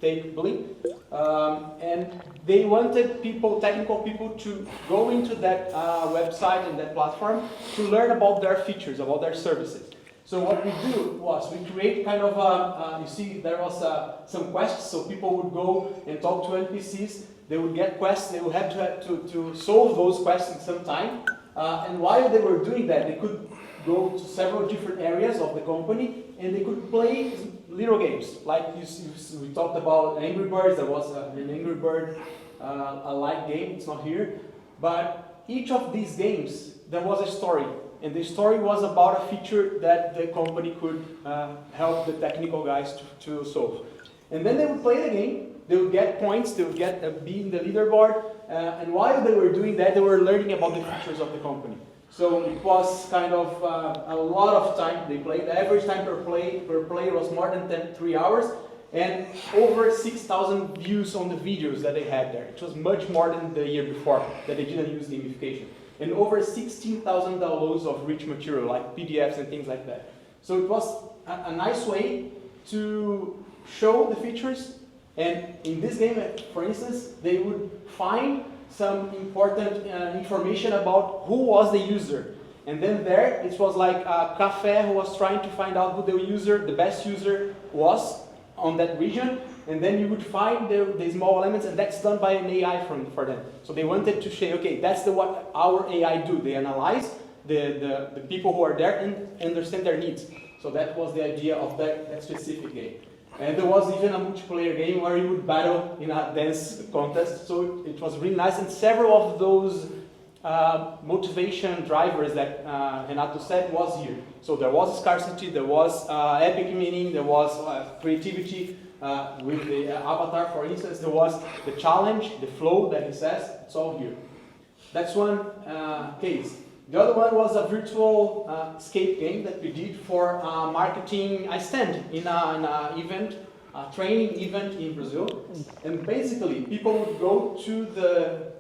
Take Blink. And they wanted people, technical people, to go into that website and that platform to learn about their features, about their services. So what we do was we create kind of you see there was some quests, so people would go and talk to NPCs, they would get quests, they would have to solve those quests in some time, and while they were doing that, they could go to several different areas of the company, and they could play little games, like we talked about Angry Birds. There was an Angry Bird a light game, it's not here, but each of these games, there was a story. And the story was about a feature that the company could help the technical guys to solve. And then they would play the game, they would get points, they would be in the leaderboard, and while they were doing that, they were learning about the features of the company. So it was kind of a lot of time they played. The average time per player was more than 3 hours, and over 6,000 views on the videos that they had there. It was much more than the year before that they didn't use gamification. And over 16,000 downloads of rich material, like PDFs and things like that. So it was a nice way to show the features. And in this game, for instance, they would find some important information about who was the user. And then there, it was like a cafe who was trying to find out who the best user was on that region. And then you would find the small elements, and that's done by an AI for them. So they wanted to say, okay, that's what our AI do. They analyze the people who are there and understand their needs. So that was the idea of that specific game. And there was even a multiplayer game where you would battle in a dance contest. So it was really nice, and several of those motivation drivers that Renato said was here. So there was scarcity, there was epic meaning, there was creativity with the avatar, for instance. There was the challenge, the flow that he says. It's all here. That's one case. The other one was a virtual escape game that we did for marketing a stand in an event, a training event in Brazil. And basically, people would go to the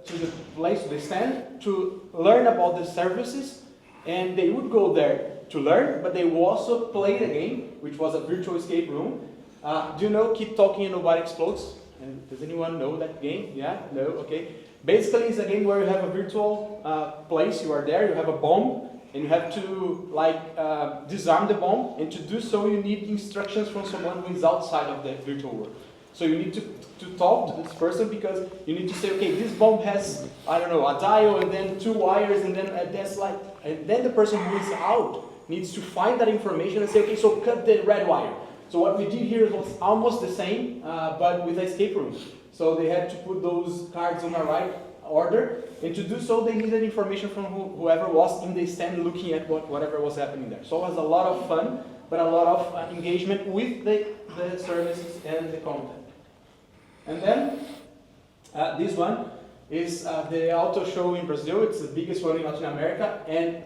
place, the stand, to learn about the services, and they would go there to learn, but they would also play the game, which was a virtual escape room. Do you know Keep Talking and Nobody Explodes? And does anyone know that game? Yeah? No? Okay. Basically, it's a game where you have a virtual place, you are there, you have a bomb, and you have to disarm the bomb, and to do so you need instructions from someone who is outside of the virtual world. So you need to talk to this person, because you need to say, okay, this bomb has, I don't know, a dial, and then 2 wires, and then there's and then the person who is out needs to find that information and say, okay, so cut the red wire. So what we did here was almost the same, but with escape rooms. So they had to put those cards on the right order, and to do so they needed information from whoever was in the stand looking at whatever was happening there. So it was a lot of fun, but a lot of engagement with the services and the content. And then this one is the auto show in Brazil. It's the biggest one in Latin America, and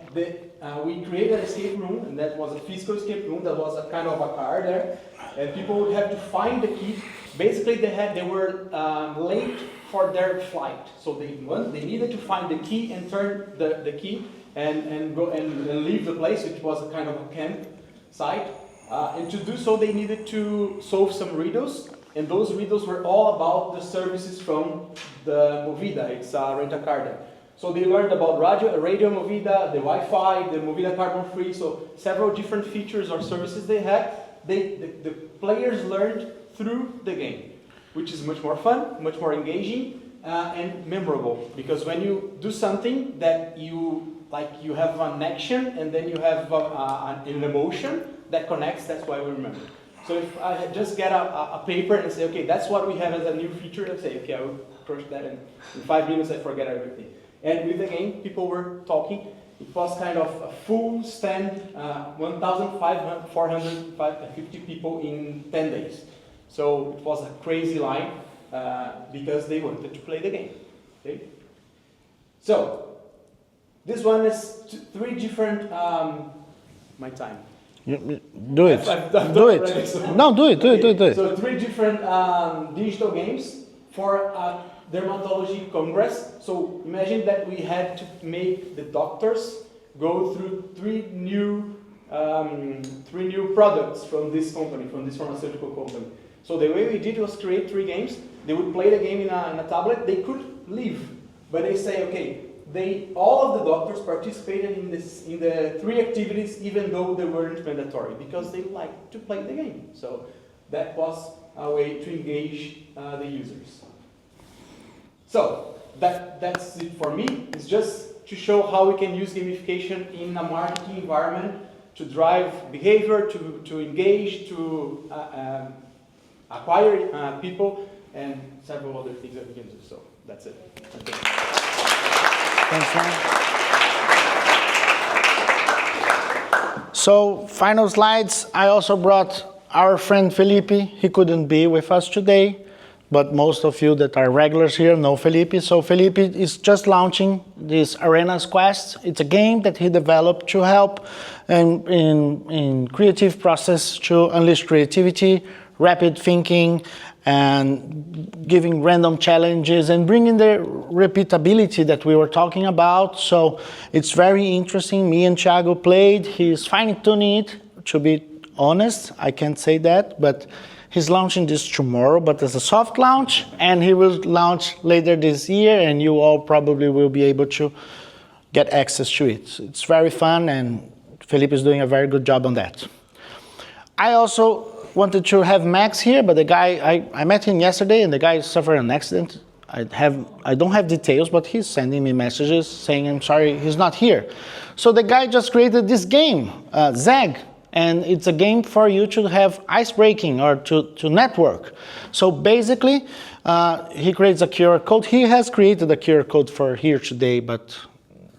we created an escape room, and that was a physical escape room. That was a kind of a car there, and people would have to find the key. Basically, they were late for their flight, so they needed to find the key and turn the key and go and leave the place, which was a kind of a camp site. And to do so, they needed to solve some riddles, and those riddles were all about the services from the Movida. It's a rent-a-car there. So they learned about radio Movida, the Wi-Fi, the Movida carbon free, so several different features or services they had. The players learned through the game, which is much more fun, much more engaging, and memorable. Because when you do something that you have an action, and then you have an emotion that connects, that's why we remember. So if I just get a paper and say, okay, that's what we have as a new feature, and say, okay, I will crush that, and in 5 minutes I forget everything. And with the game, people were talking. It was kind of a full stand, 1,450 people in 10 days. So it was a crazy line because they wanted to play the game. Okay? So this one is 3 different. My time. Do it. I've do it. Already, so. No, do it. So 3 different digital games for dermatology congress. So imagine that we had to make the doctors go through 3 new products from this company, from this pharmaceutical company. So the way we did was create 3 games. They would play the game in a tablet. They could leave, but they say, okay, all of the doctors participated in the 3 activities, even though they weren't mandatory, because they liked to play the game. So that was a way to engage the users. So that's it for me. It's just to show how we can use gamification in a marketing environment to drive behavior, to engage, to acquire people, and several other things that we can do. So that's it. Okay. Thanks, man. So, final slides. I also brought our friend Felipe. He couldn't be with us today, but most of you that are regulars here know Felipe. So Felipe is just launching this Arena's Quest. It's a game that he developed to help in creative process to unleash creativity, rapid thinking, and giving random challenges and bringing the repeatability that we were talking about. So it's very interesting. Me and Thiago played. He's fine-tuning it, to be honest. I can't say that, but he's launching this tomorrow, but as a soft launch, and he will launch later this year, and you all probably will be able to get access to it. It's very fun, and Felipe is doing a very good job on that. I also wanted to have Max here, but the guy, I met him yesterday, and the guy suffered an accident. I don't have details, but he's sending me messages saying, I'm sorry, he's not here. So the guy just created this game, Zeg, and it's a game for you to have ice breaking or to network. So basically, he creates a QR code. He has created a QR code for here today, but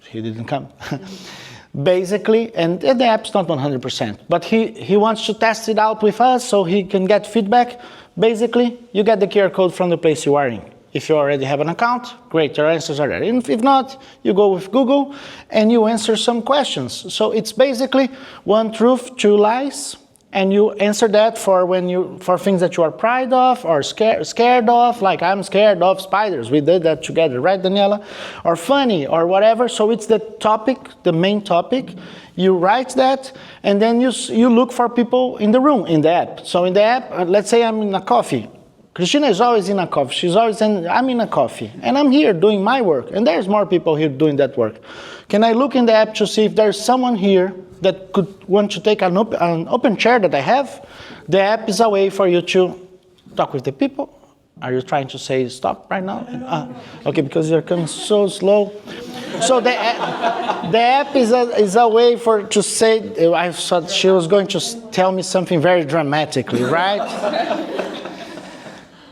he didn't come. Basically, and the app's not 100%, but he wants to test it out with us so he can get feedback. Basically, you get the QR code from the place you are in. If you already have an account, great, your answers are there. And if not, you go with Google and you answer some questions. So it's basically one truth, two lies, and you answer that for things that you are proud of or scared of, like I'm scared of spiders. We did that together, right, Daniela? Or funny, or whatever. So it's the topic, the main topic. You write that, and then you look for people in the room, in the app. So in the app, let's say I'm in a coffee. Christina is always in a coffee. She's always saying, I'm in a coffee. And I'm here doing my work. And there's more people here doing that work. Can I look in the app to see if there's someone here that could want to take an open chair that I have? The app is a way for you to talk with the people. Are you trying to say stop right now? Okay, because you're coming so slow. So the app is a way to say, I thought she was going to tell me something very dramatically, right?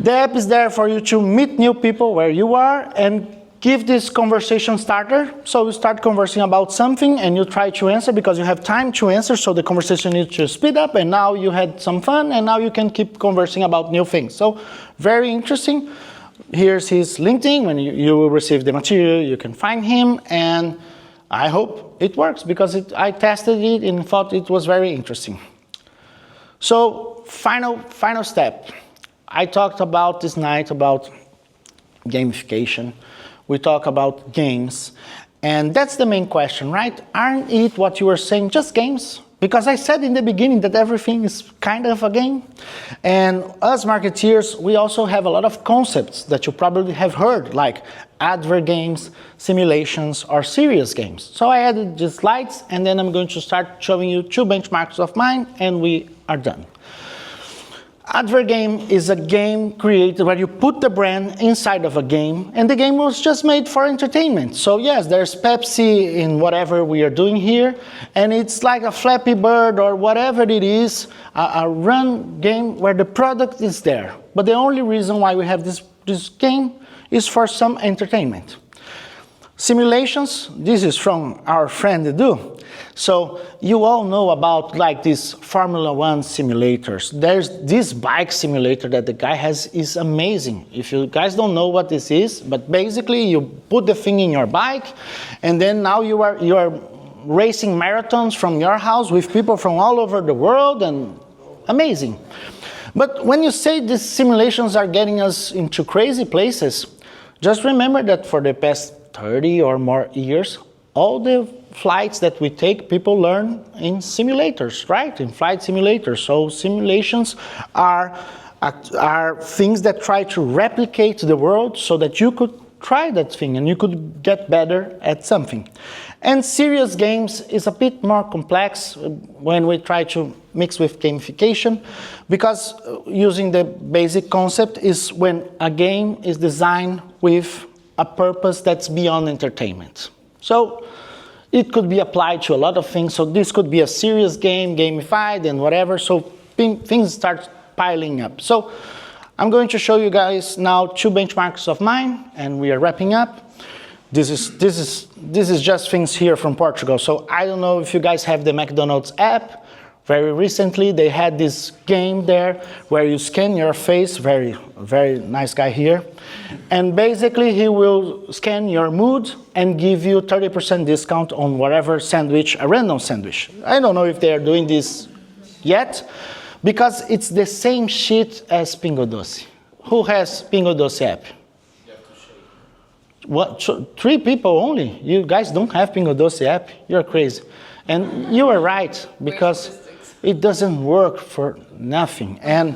The app is there for you to meet new people where you are and give this conversation starter. So you start conversing about something and you try to answer because you have time to answer, so the conversation needs to speed up, and now you had some fun and now you can keep conversing about new things. So very interesting. Here's his LinkedIn. When you will receive the material, you can find him, and I hope it works because I tested it and thought it was very interesting. So final step. I talked about this night about gamification. We talk about games. And that's the main question, right? Aren't it what you were saying, just games? Because I said in the beginning that everything is kind of a game. And us marketeers, we also have a lot of concepts that you probably have heard, like advert games, simulations, or serious games. So I added the slides, and then I'm going to start showing you 2 benchmarks of mine, and we are done. Advert game is a game created where you put the brand inside of a game, and the game was just made for entertainment. So yes, there's Pepsi in whatever we are doing here, and it's like a Flappy Bird or whatever it is, a run game where the product is there. But the only reason why we have this game is for some entertainment. Simulations, this is from our friend Edu. So you all know about like these Formula 1 simulators. There's this bike simulator that the guy has is amazing. If you guys don't know what this is, but basically you put the thing in your bike, and then now you are racing marathons from your house with people from all over the world, and amazing. But when you say these simulations are getting us into crazy places, just remember that for the past 30 or more years, all the flights that we take, people learn in simulators, right? In flight simulators. So simulations are things that try to replicate the world so that you could try that thing and you could get better at something. And serious games is a bit more complex when we try to mix with gamification, because using the basic concept is when a game is designed with a purpose that's beyond entertainment. So it could be applied to a lot of things. So this could be a serious game, gamified and whatever. So things start piling up. So I'm going to show you guys now 2 benchmarks of mine, and we are wrapping up. This is just things here from Portugal. So I don't know if you guys have the McDonald's app. Very recently, they had this game there where you scan your face, very, very nice guy here. And basically, he will scan your mood and give you 30% discount on whatever sandwich, a random sandwich. I don't know if they are doing this yet, because it's the same shit as Pingo Doce. Who has Pingo Doce app? What? 3 people only? You guys don't have Pingo Doce app? You're crazy. And you are right, because it doesn't work for nothing. And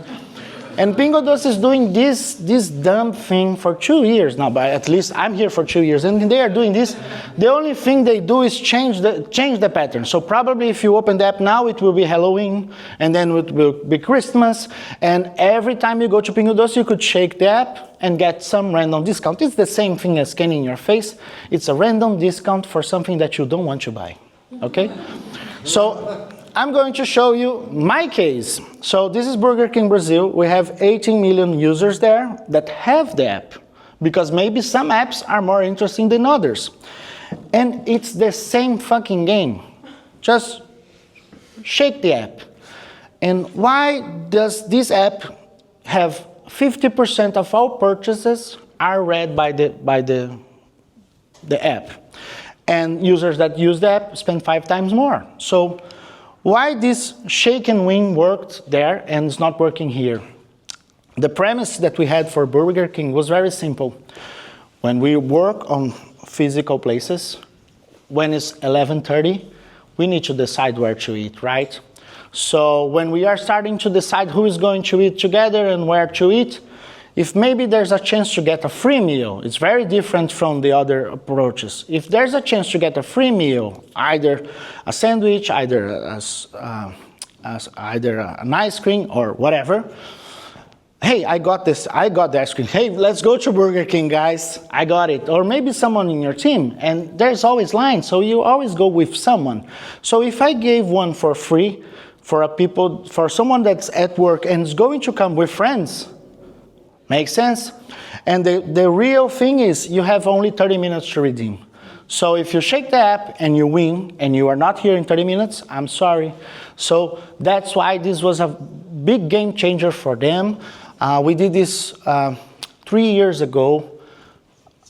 Pingo Doce is doing this dumb thing for 2 years now, but at least I'm here for 2 years, and they are doing this. The only thing they do is change the pattern. So probably if you open the app now, it will be Halloween, and then it will be Christmas, and every time you go to Pingo Doce, you could shake the app and get some random discount. It's the same thing as scanning your face. It's a random discount for something that you don't want to buy, okay? So I'm going to show you my case. So this is Burger King Brazil. We have 18 million users there that have the app, because maybe some apps are more interesting than others. And it's the same fucking game. Just shake the app. And why does this app have 50% of all purchases are read by the app? And users that use the app spend 5 times more. So why this shake and win worked there and it's not working here? The premise that we had for Burger King was very simple. When we work on physical places, when it's 11:30, we need to decide where to eat, right? So when we are starting to decide who is going to eat together and where to eat, if maybe there's a chance to get a free meal, it's very different from the other approaches. If there's a chance to get a free meal, either a sandwich, either an ice cream or whatever, hey, I got the ice cream. Hey, let's go to Burger King, guys. I got it. Or maybe someone in your team, and there's always lines, so you always go with someone. So if I gave one for free for someone that's at work and is going to come with friends, makes sense? And the real thing is you have only 30 minutes to redeem. So if you shake the app and you win and you are not here in 30 minutes, I'm sorry. So that's why this was a big game changer for them. We did this 3 years ago,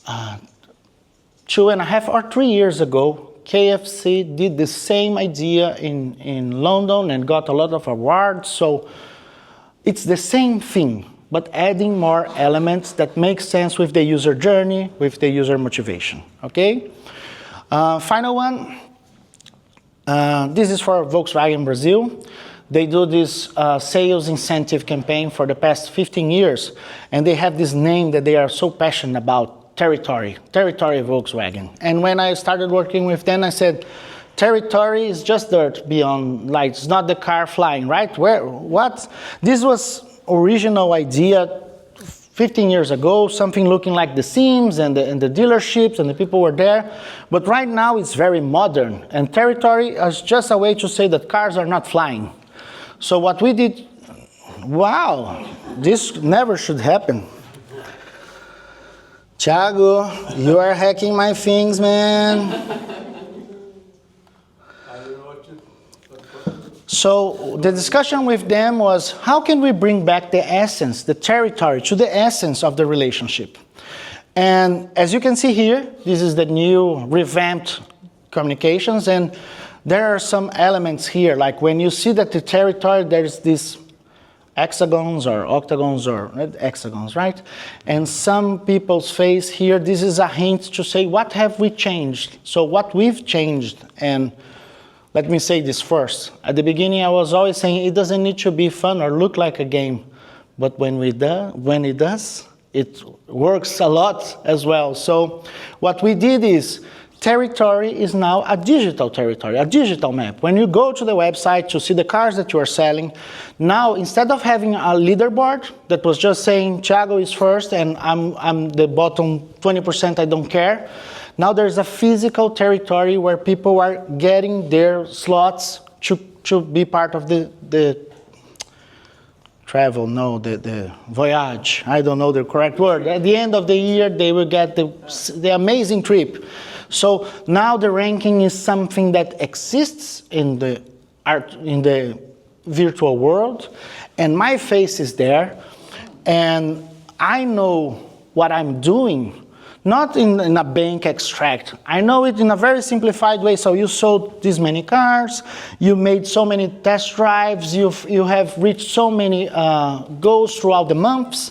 2.5 or 3 years ago. KFC did the same idea in London and got a lot of awards. So it's the same thing, but adding more elements that make sense with the user journey, with the user motivation, okay? Final one, this is for Volkswagen Brazil. They do this sales incentive campaign for the past 15 years, and they have this name that they are so passionate about, Territory Volkswagen. And when I started working with them, I said, territory is just dirt beyond light. It's not the car flying, right? What? This was original idea 15 years ago, something looking like the Sims and the dealerships and the people were there. But right now it's very modern. And territory is just a way to say that cars are not flying. So what we did, wow, this never should happen. Thiago, you are hacking my things, man. So the discussion with them was, how can we bring back the essence, the territory, to the essence of the relationship? And as you can see here, this is the new revamped communications, and there are some elements here, like when you see that the territory, there's this hexagons or octagons or hexagons, right? And some people's face here, this is a hint to say, what have we changed? So what we've changed, and let me say this first. At the beginning, I was always saying it doesn't need to be fun or look like a game. But when it does, it works a lot as well. So what we did is, territory is now a digital territory, a digital map. When you go to the website to see the cars that you are selling, now instead of having a leaderboard that was just saying Thiago is first and I'm the bottom 20%, I don't care, now there's a physical territory where people are getting their slots to be part of the travel, no, the voyage, I don't know the correct word. At the end of the year, they will get the amazing trip. So now the ranking is something that exists in the virtual world, and my face is there, and I know what I'm doing, not in a bank extract. I know it in a very simplified way. So you sold this many cars, you made so many test drives, you have reached so many goals throughout the months,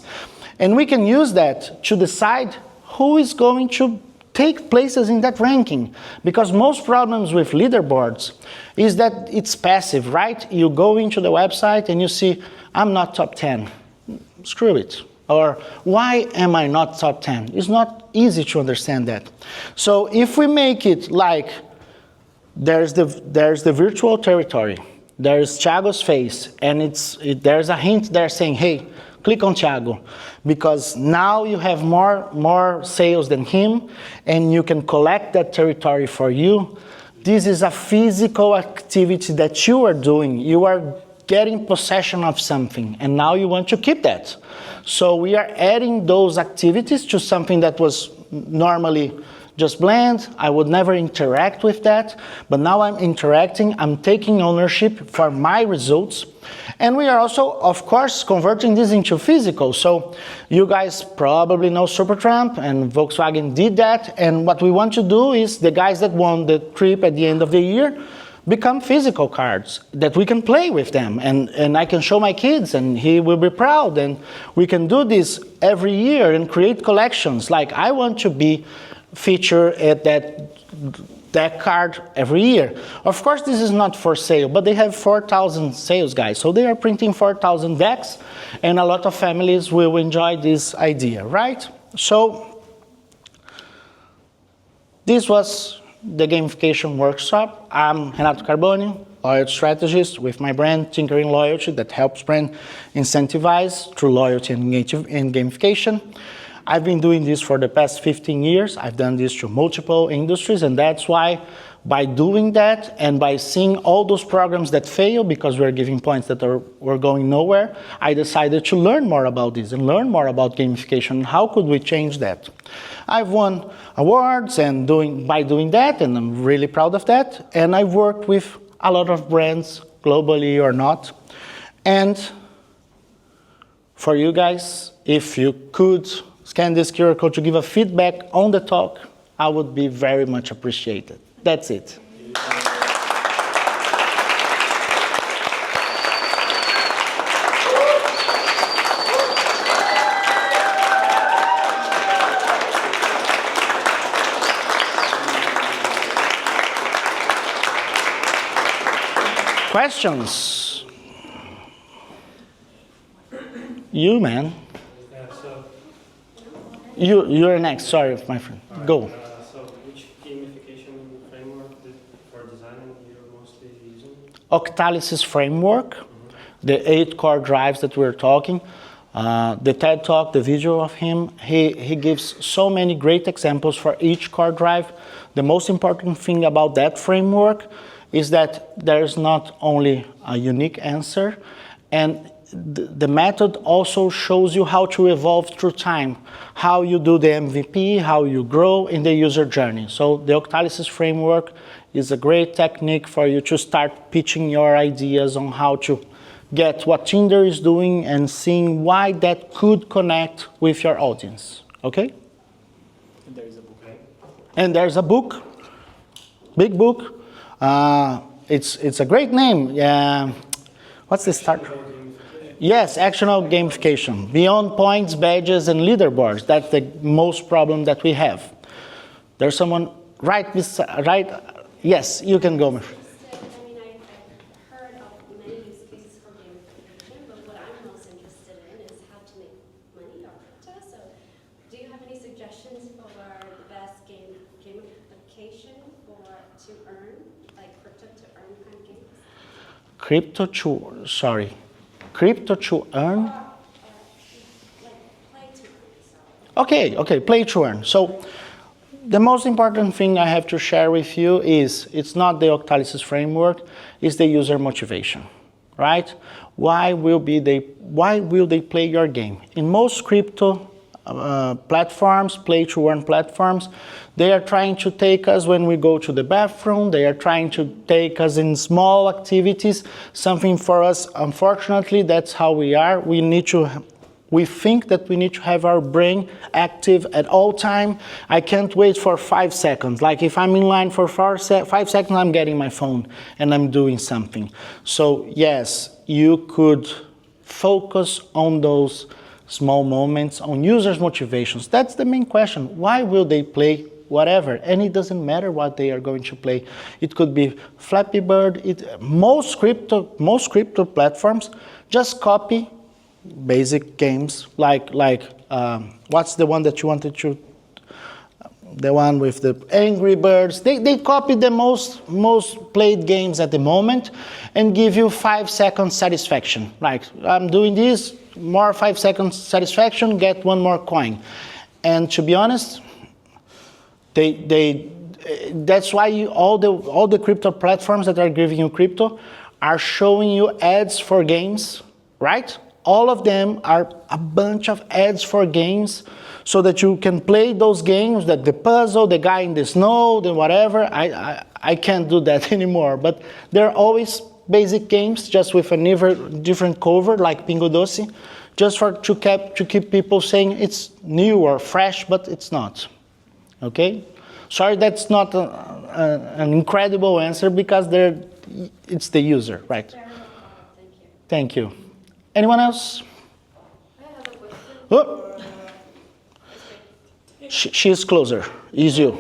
and we can use that to decide who is going to take places in that ranking. Because most problems with leaderboards is that it's passive, right? You go into the website and you see, I'm not top 10. Screw it. Or why am I not top 10? It's not easy to understand that. So if we make it like there's the virtual territory, there's Thiago's face, and there's a hint there saying, hey, click on Thiago, because now you have more sales than him, and you can collect that territory for you. This is a physical activity that you are doing. You are getting possession of something, and now you want to keep that. So we are adding those activities to something that was normally just bland. I would never interact with that, but now I'm interacting, I'm taking ownership for my results. And we are also, of course, converting this into physical. So you guys probably know Supertramp, and Volkswagen did that. And what we want to do is the guys that won the trip at the end of the year become physical cards that we can play with them, and I can show my kids and he will be proud, and we can do this every year and create collections. Like, I want to be featured at that card every year. Of course, this is not for sale, but they have 4,000 sales guys, so they are printing 4,000 decks, and a lot of families will enjoy this idea, right? So this was the gamification workshop. I'm Renato Carbone, Loyalty Strategist with my brand Tinkering Loyalty that helps brand incentivize through loyalty and gamification. I've been doing this for the past 15 years. I've done this to multiple industries, and that's why by doing that and by seeing all those programs that fail because we're giving points that were going nowhere, I decided to learn more about this and learn more about gamification. How could we change that? I've won awards and by doing that, and I'm really proud of that. And I've worked with a lot of brands, globally or not. And for you guys, if you could scan this QR code to give a feedback on the talk, I would be very much appreciated. That's it. Questions? You, man. Yeah, so You're next. Sorry, my friend. Right. Go. So which gamification framework for designing you're mostly using? Octalysis framework, the 8 core drives that we're talking. The TED Talk, the video of him, he gives so many great examples for each core drive. The most important thing about that framework is that there's not only a unique answer, and the method also shows you how to evolve through time, how you do the MVP, how you grow in the user journey. So the Octalysis framework is a great technique for you to start pitching your ideas on how to get what Tinder is doing and seeing why that could connect with your audience, okay? And there is a book. And there's a book, big book. It's a great name. What's the start? Yes, actionable gamification. Beyond points, badges, and leaderboards. That's the most problem that we have. There's someone right. Yes, you can go. I mean, I've heard of many use cases for gamification, but what I'm most interested in is how to make money or crypto. So, do you have any suggestions for the best gamification to earn, like crypto to earn kind of games? Crypto to earn? Like play to earn. Okay, play to earn. So the most important thing I have to share with you is it's not the Octalysis framework, it's the user motivation, right? Why will they play your game? In most crypto platforms, play-to-earn platforms. They are trying to take us when we go to the bathroom. They are trying to take us in small activities. Something for us, unfortunately, that's how we are. We think that we need to have our brain active at all time. I can't wait for 5 seconds. Like if I'm in line for 5 seconds, I'm getting my phone and I'm doing something. So yes, you could focus on those small moments, on users' motivations. That's the main question. Why will they play whatever? And it doesn't matter what they are going to play. It could be Flappy Bird. Most crypto platforms just copy basic games like what's the one that you wanted to, the one with the Angry Birds. They copy the most played games at the moment and give you 5 seconds satisfaction. Like I'm doing this, more 5 seconds satisfaction, get 1 more coin. And to be honest, that's why all the crypto platforms that are giving you crypto are showing you ads for games, right? All of them are a bunch of ads for games so that you can play those games, that the puzzle, the guy in the snow, the whatever. I can't do that anymore, but they're always basic games just with a different cover like Pingo Doce, just to keep people saying it's new or fresh, but it's not. Okay? Sorry, that's not an incredible answer because it's the user, right? Thank you. Anyone else? I have a question. Oh. She is closer. It's you.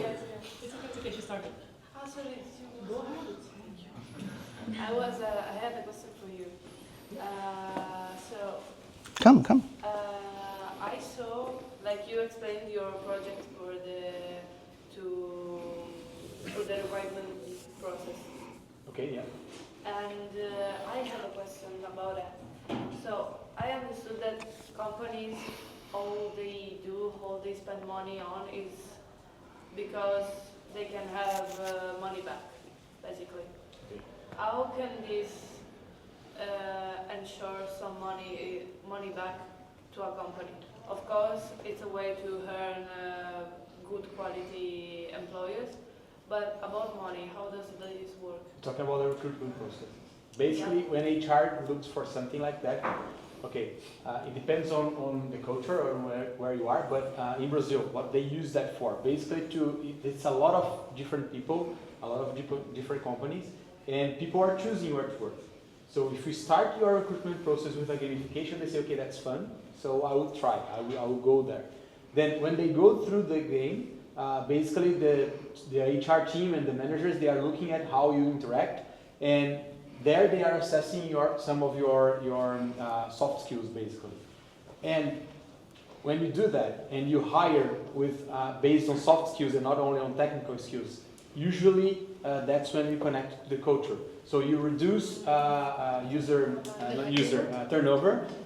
It's okay, she started. Sorry, go ahead. I have a question for you. Come. I saw, like you explained your project for the requirement process. Okay, yeah. And I have a question about that. So I understood that companies, all they spend money on is because they can have money back, basically. Okay. How can this ensure some money back to a company? Of course, it's a way to earn good quality employers, but about money, how does this work? Talking about the recruitment process. Basically, when HR looks for something like that, okay, it depends on the culture or where you are, but in Brazil, what they use that for, basically it's a lot of different people, a lot of different companies, and people are choosing where to work. So if you start your recruitment process with a gamification, they say, okay, that's fun, so I will try, I will go there. Then when they go through the game, basically the HR team and the managers, they are looking at how you interact, and there they are assessing some of your soft skills, basically. And when you do that and you hire based on soft skills and not only on technical skills, usually that's when you connect the culture. So you reduce turnover,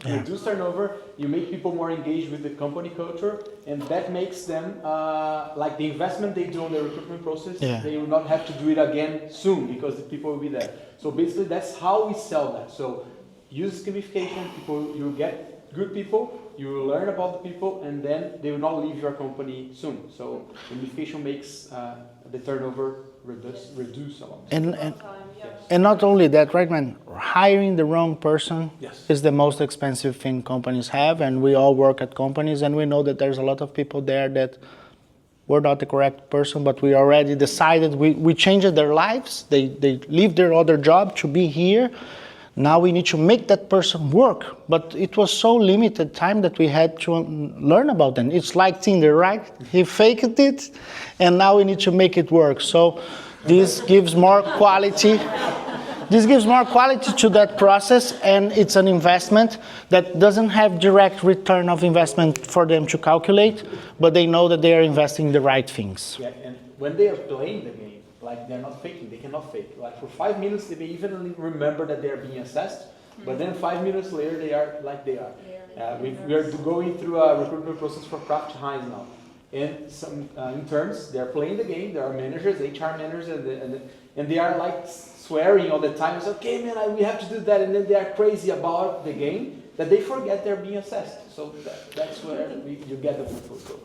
you reduce turnover, you make people more engaged with the company culture, and that makes them, like the investment they do on the recruitment process, they will not have to do it again soon because the people will be there. So basically that's how we sell that. So use gamification, you get good people, you will learn about the people, and then they will not leave your company soon. So gamification makes the turnover reduce a lot. And not only that, right, man? Hiring the wrong person is the most expensive thing companies have, and we all work at companies, and we know that there's a lot of people there that were not the correct person, but we already decided, we changed their lives, they leave their other job to be here. Now we need to make that person work, but it was so limited time that we had to learn about them. It's like Tinder, right? He faked it, and now we need to make it work. So this gives more quality. This gives more quality to that process, and it's an investment that doesn't have direct return of investment for them to calculate, but they know that they are investing in the right things. Yeah, and when they are playing the game, like they're not faking, they cannot fake. Like for 5 minutes, they may even remember that they are being assessed, but then 5 minutes later, they are like they are. We are going through a recruitment process for Kraft Heinz now. And some interns, they're playing the game, there are managers, HR managers, and they are like swearing all the time. It's okay, man, we have to do that, and then they are crazy about the game. that they forget they're being assessed. So that's where you get the proposal.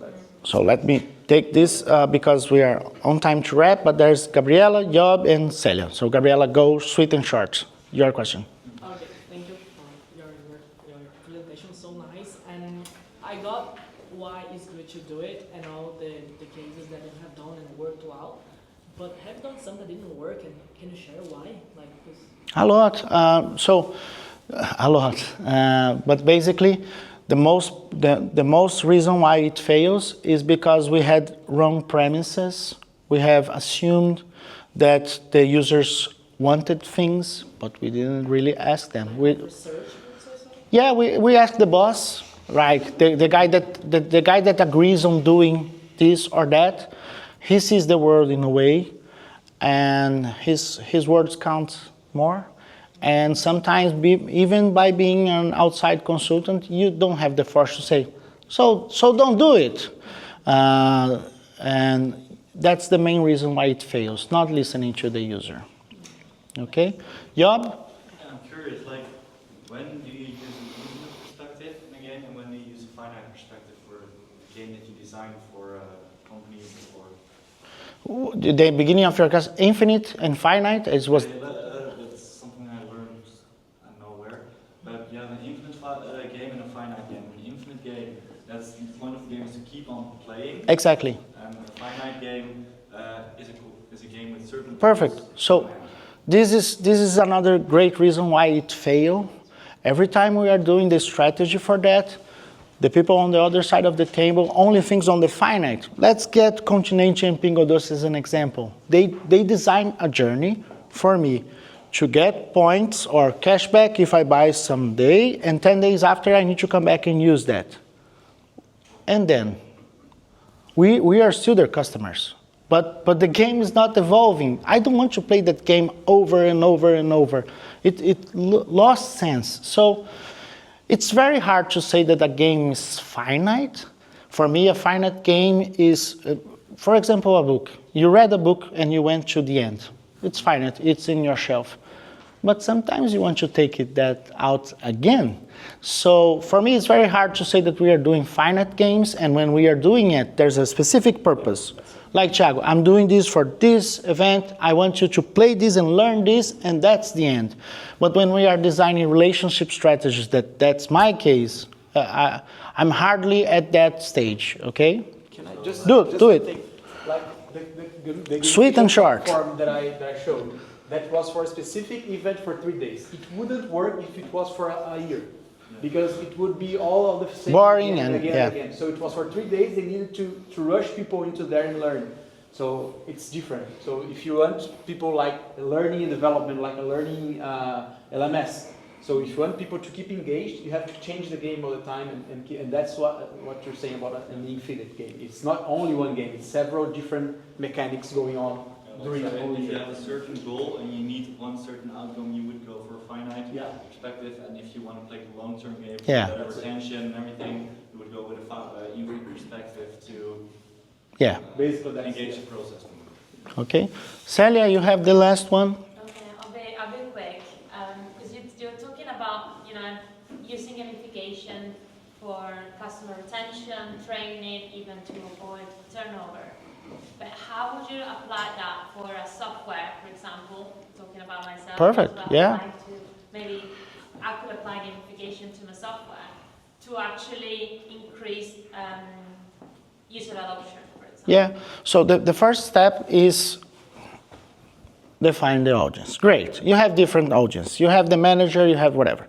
So let me take this because we are on time to wrap, but there's Gabriela, Job, and Celia. So Gabriela, go sweet and short. Your question. Okay, thank you for your presentation, so nice. And I got why it's good to do it and all the cases that you have done and worked well. But have you done some that didn't work, and can you share why? Like this? A lot. A lot. But basically, the most reason why it fails is because we had wrong premises. We have assumed that the users wanted things, but we didn't really ask them. We asked the boss, right? The guy that agrees on doing this or that. He sees the world in a way, and his words count more. And sometimes, even by being an outside consultant, you don't have the force to say, so don't do it. And that's the main reason why it fails, not listening to the user. Okay? Job? I'm curious, like, when do you use an infinite perspective in a game, and when do you use a finite perspective for a game that you design for companies or? The beginning of your class, infinite and finite, it was. That's something I learned nowhere. But you have an infinite game and a finite game. An infinite game, that's the point of the game is to keep on playing. Exactly. And a finite game is a game with certain. Perfect. So this is another great reason why it failed. Every time we are doing the strategy for that, the people on the other side of the table only thinks on the finite. Let's get Continente and Pingo Doce as an example. They design a journey for me to get points or cashback if I buy someday, and 10 days after I need to come back and use that. And then, we are still their customers. But the game is not evolving. I don't want to play that game over and over and over. It lost sense. So it's very hard to say that a game is finite. For me, a finite game is, for example, a book. You read a book and you went to the end. It's finite, it's in your shelf. But sometimes you want to take that out again. So for me, it's very hard to say that we are doing finite games, and when we are doing it, there's a specific purpose. Like Thiago, I'm doing this for this event, I want you to play this and learn this, and that's the end. But when we are designing relationship strategies, that's my case, I'm hardly at that stage, okay? Can I just do it. Like the sweet and short. Form that I showed, that was for a specific event for 3 days. It wouldn't work if it was for a year, because it would be all of the same boring again, and again. So it was for 3 days. They needed to rush people into there and learn. So it's different. So if you want people like learning and development, like a learning LMS. So if you want people to keep engaged, you have to change the game all the time, and that's what you're saying about an infinite game. It's not only one game; it's several different mechanics going on during the whole If you year. have a certain goal and you need one certain outcome, you would go for a finite perspective. And if you want to play the long-term game, with better retention and everything, you would go with a infinite perspective to basically engage the process. Okay, Celia, you have the last one. Okay, I'll be quick. Because you're talking about, using gamification for customer retention, training, even to avoid turnover. But how would you apply that for a software, for example? Talking about myself. Perfect. Maybe I could apply gamification to my software to actually increase user adoption, for example. Yeah. So the first step is define the audience. Great. You have different audience. You have the manager, you have whatever.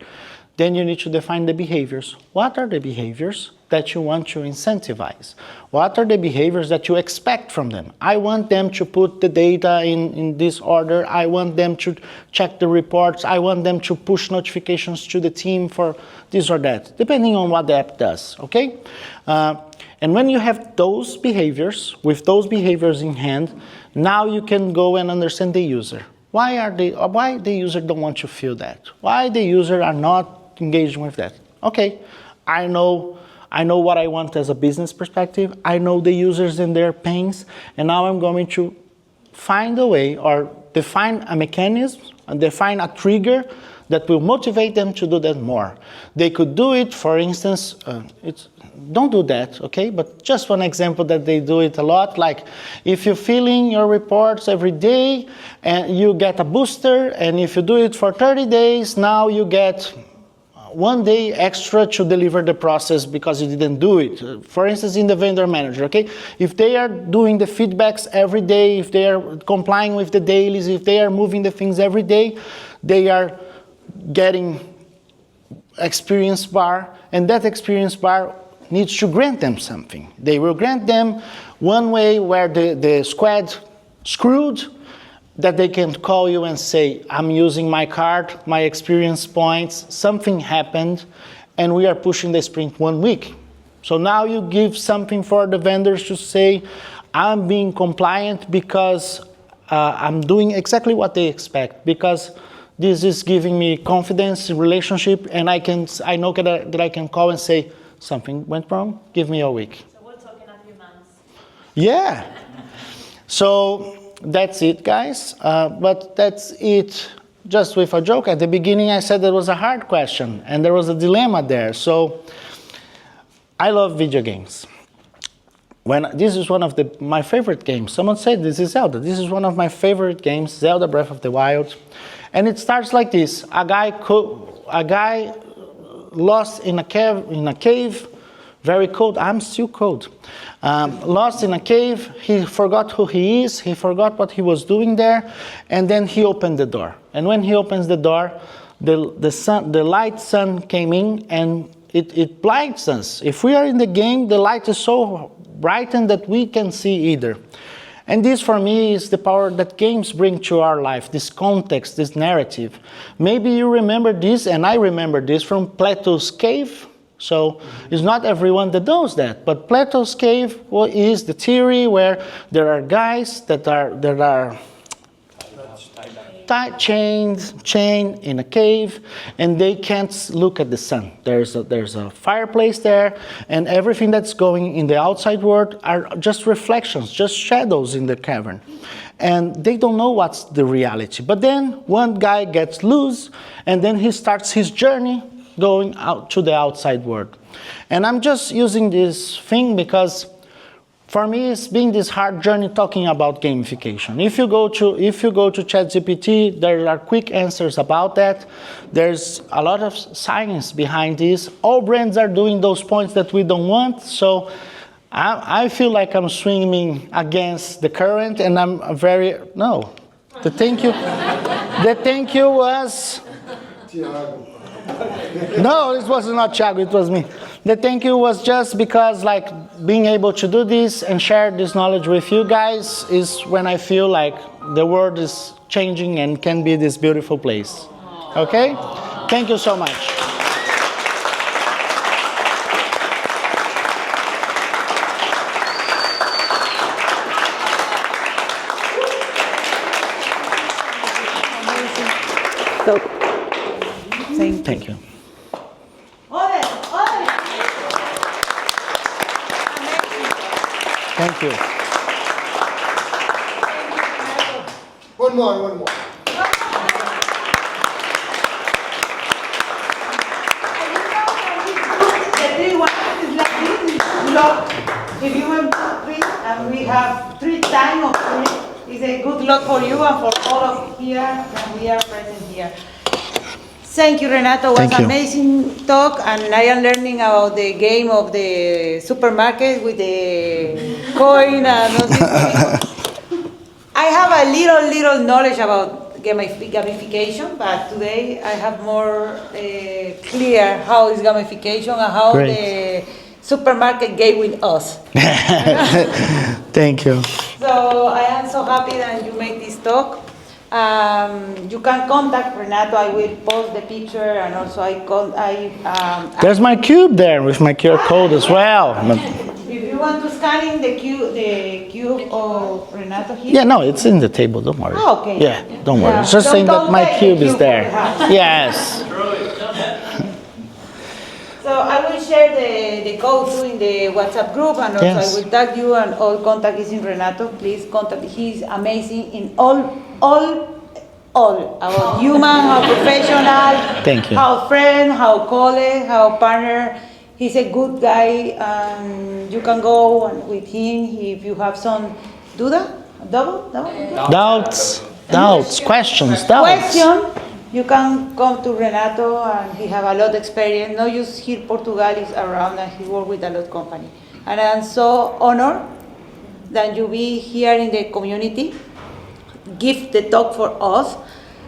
Then you need to define the behaviors. What are the behaviors that you want to incentivize? What are the behaviors that you expect from them? I want them to put the data in this order. I want them to check the reports. I want them to push notifications to the team for this or that, depending on what the app does, okay? And when you have those behaviors, with those behaviors in hand, now you can go and understand the user. Why the user don't want to feel that? Why the user are not engaging with that? Okay, I know what I want as a business perspective. I know the users and their pains, and now I'm going to find a way or define a mechanism and define a trigger that will motivate them to do that more. They could do it, for instance, don't do that, okay? But just one example that they do it a lot, like if you fill in your reports every day and you get a booster, and if you do it for 30 days, now you get 1 day extra to deliver the process because you didn't do it. For instance, in the vendor manager, okay? If they are doing the feedbacks every day, if they are complying with the dailies, if they are moving the things every day, they are getting experience bar, and that experience bar needs to grant them something. They will grant them one way where the squad screwed, that they can call you and say, I'm using my card, my experience points, something happened, and we are pushing the sprint 1 week. So now you give something for the vendors to say, I'm being compliant because I'm doing exactly what they expect, because this is giving me confidence, relationship, and I know that I can call and say, something went wrong, give me a week. So we're talking a few months. Yeah. So that's it, guys. But that's it just with a joke. At the beginning, I said there was a hard question, and there was a dilemma there. So I love video games. This is one of my favorite games. Someone said this is Zelda. This is one of my favorite games, Zelda Breath of the Wild. And it starts like this. A guy lost in a cave, very cold. I'm still cold. Lost in a cave. He forgot who he is. He forgot what he was doing there. And then he opened the door. And when he opens the door, the light sun came in, and it blinds us. If we are in the game, the light is so brightened that we can see either. And this, for me, is the power that games bring to our life, this context, this narrative. Maybe you remember this, and I remember this from Plato's Cave. So it's not everyone that knows that, but Plato's Cave is the theory where there are guys that are chained in a cave, and they can't look at the sun. There's a fireplace there, and everything that's going in the outside world are just reflections, just shadows in the cavern. And they don't know what's the reality. But then one guy gets loose, and then he starts his journey going out to the outside world. And I'm just using this thing because for me, it's been this hard journey talking about gamification. If you go to ChatGPT, there are quick answers about that. There's a lot of science behind this. All brands are doing those points that we don't want. So I feel like I'm swimming against the current, and I'm The thank you was. Tiago. No, this was not Thiago, it was me. The thank you was just because, like, being able to do this and share this knowledge with you guys is when I feel like the world is changing and can be this beautiful place. Okay? Thank you so much. Thank you. Thank you. One more. If you want to read, and we have 3 times of free, it's a good luck for you and for all of here that we are present here. Thank you, Renato. It was an amazing talk, and I am learning about the game of the supermarket with the coin and all this. I have a little knowledge about gamification, but today I have more clear how is gamification and how the supermarket game with us. Thank you. So I am so happy that you made this talk. You can contact Renato. I will post the picture, and also there's my cube there with my QR code as well. If you want to scan in the cube of Renato here. Yeah, no, it's in the table. Don't worry. Oh, okay. Yeah, don't worry. It's just saying that my cube is there. Yes. So I will share the code too in the WhatsApp group, and also I will tag you, and all contact is in Renato. Please contact. He's amazing in all all about human, how professional, Thank you. how friend, how colleague, how partner. He's a good guy, and you can go with him if you have some Doubts, questions. question. You can come to Renato, and he have a lot of experience. Not just here, Portugal is around, and he work with a lot of company. And I'm so honored that you be here in the community, give the talk for us.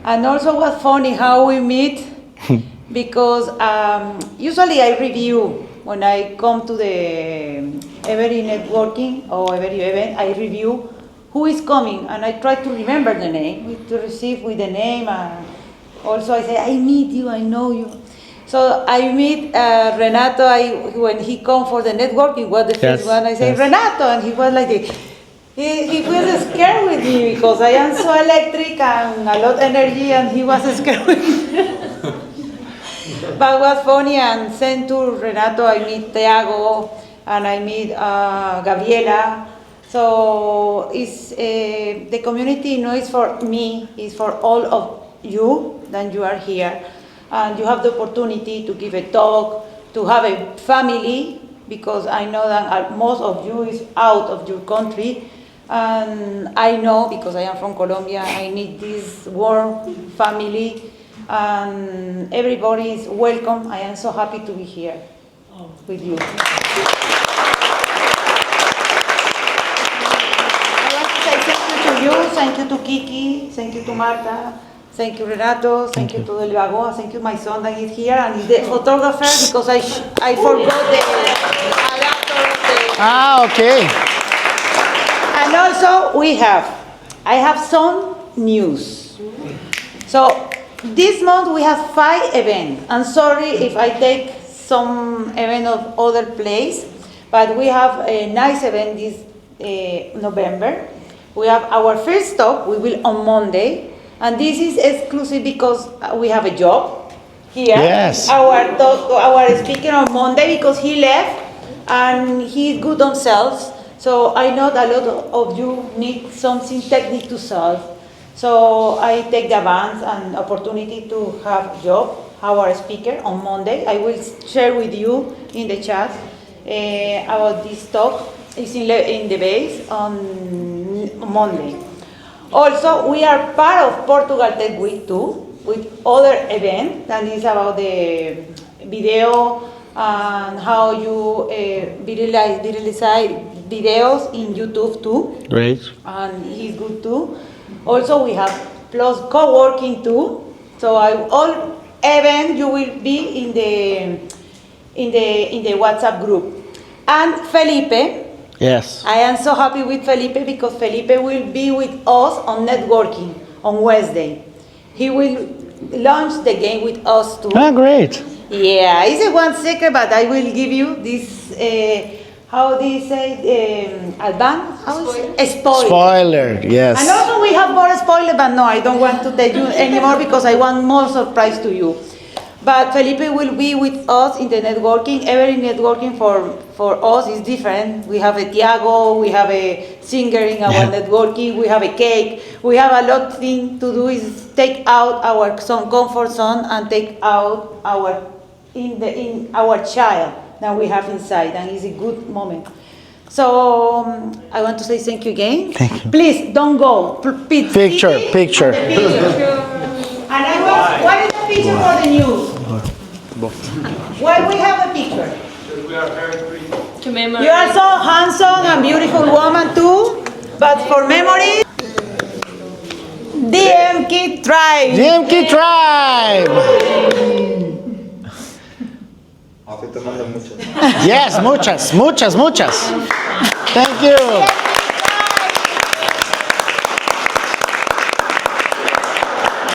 And also was funny how we meet, because usually I review, when I come to the every networking or every event, I review who is coming, and I try to remember the name, to receive with the name, and also I say, I meet you, I know you. So I meet Renato, when he come for the networking, was the first one, I say, Renato, and he was like, he was scared with me, because I am so electric and a lot of energy, and he was scared with me. But it was funny, and sent to Renato, I meet Thiago, and I meet Gabriela. So it's, the community is for me, it's for all of you that you are here. And you have the opportunity to give a talk, to have a family, because I know that most of you is out of your country. And I know, because I am from Colombia, I need this warm family, and everybody is welcome. I am so happy to be here with you. I want to say thank you to you, thank you to Kiki, thank you to Marta, thank you Renato, thank you to Del Vago, thank you my son that is here, and the photographer, because I forgot the adapter. Okay. And also I have some news. So this month we have 5 events. I'm sorry if I take some event of other place, but we have a nice event this November. We have our first talk, we will on Monday, and this is exclusive because we have a job here. Yes. Our speaker on Monday, because he left and he's good on sales. So I know that a lot of you need something technical to solve. So I take the advance and opportunity to have job, our speaker on Monday. I will share with you in the chat about this talk. It's in the base on Monday. Also, we are part of Portugal Tech Week too, with other event that is about the video and how you viralize videos in YouTube too. Great. And he's good too. Also, we have plus co-working too. So all event you will be in the WhatsApp group. And Felipe. Yes. I am so happy with Felipe, because Felipe will be with us on networking on Wednesday. He will launch the game with us too. Ah, great. Yeah, it's a one secret, but I will give you this. How do you say? Spoiler, yes. And also we have more spoiler, but no, I don't want to tell you anymore, because I want more surprise to you. But Felipe will be with us in the networking. Every networking for us is different. We have a Thiago, we have a singer in our networking, we have a cake. We have a lot of things to do, is take out our some comfort zone and take out our child that we have inside, and it's a good moment. So I want to say thank you again. Thank you. Please don't go. Picture. And what is the picture for the news? Why we have a picture? Because we are very pretty. You are so handsome and beautiful woman too, but for memory, DMK Tribe. DMK Tribe. Yes, muchas. Thank you.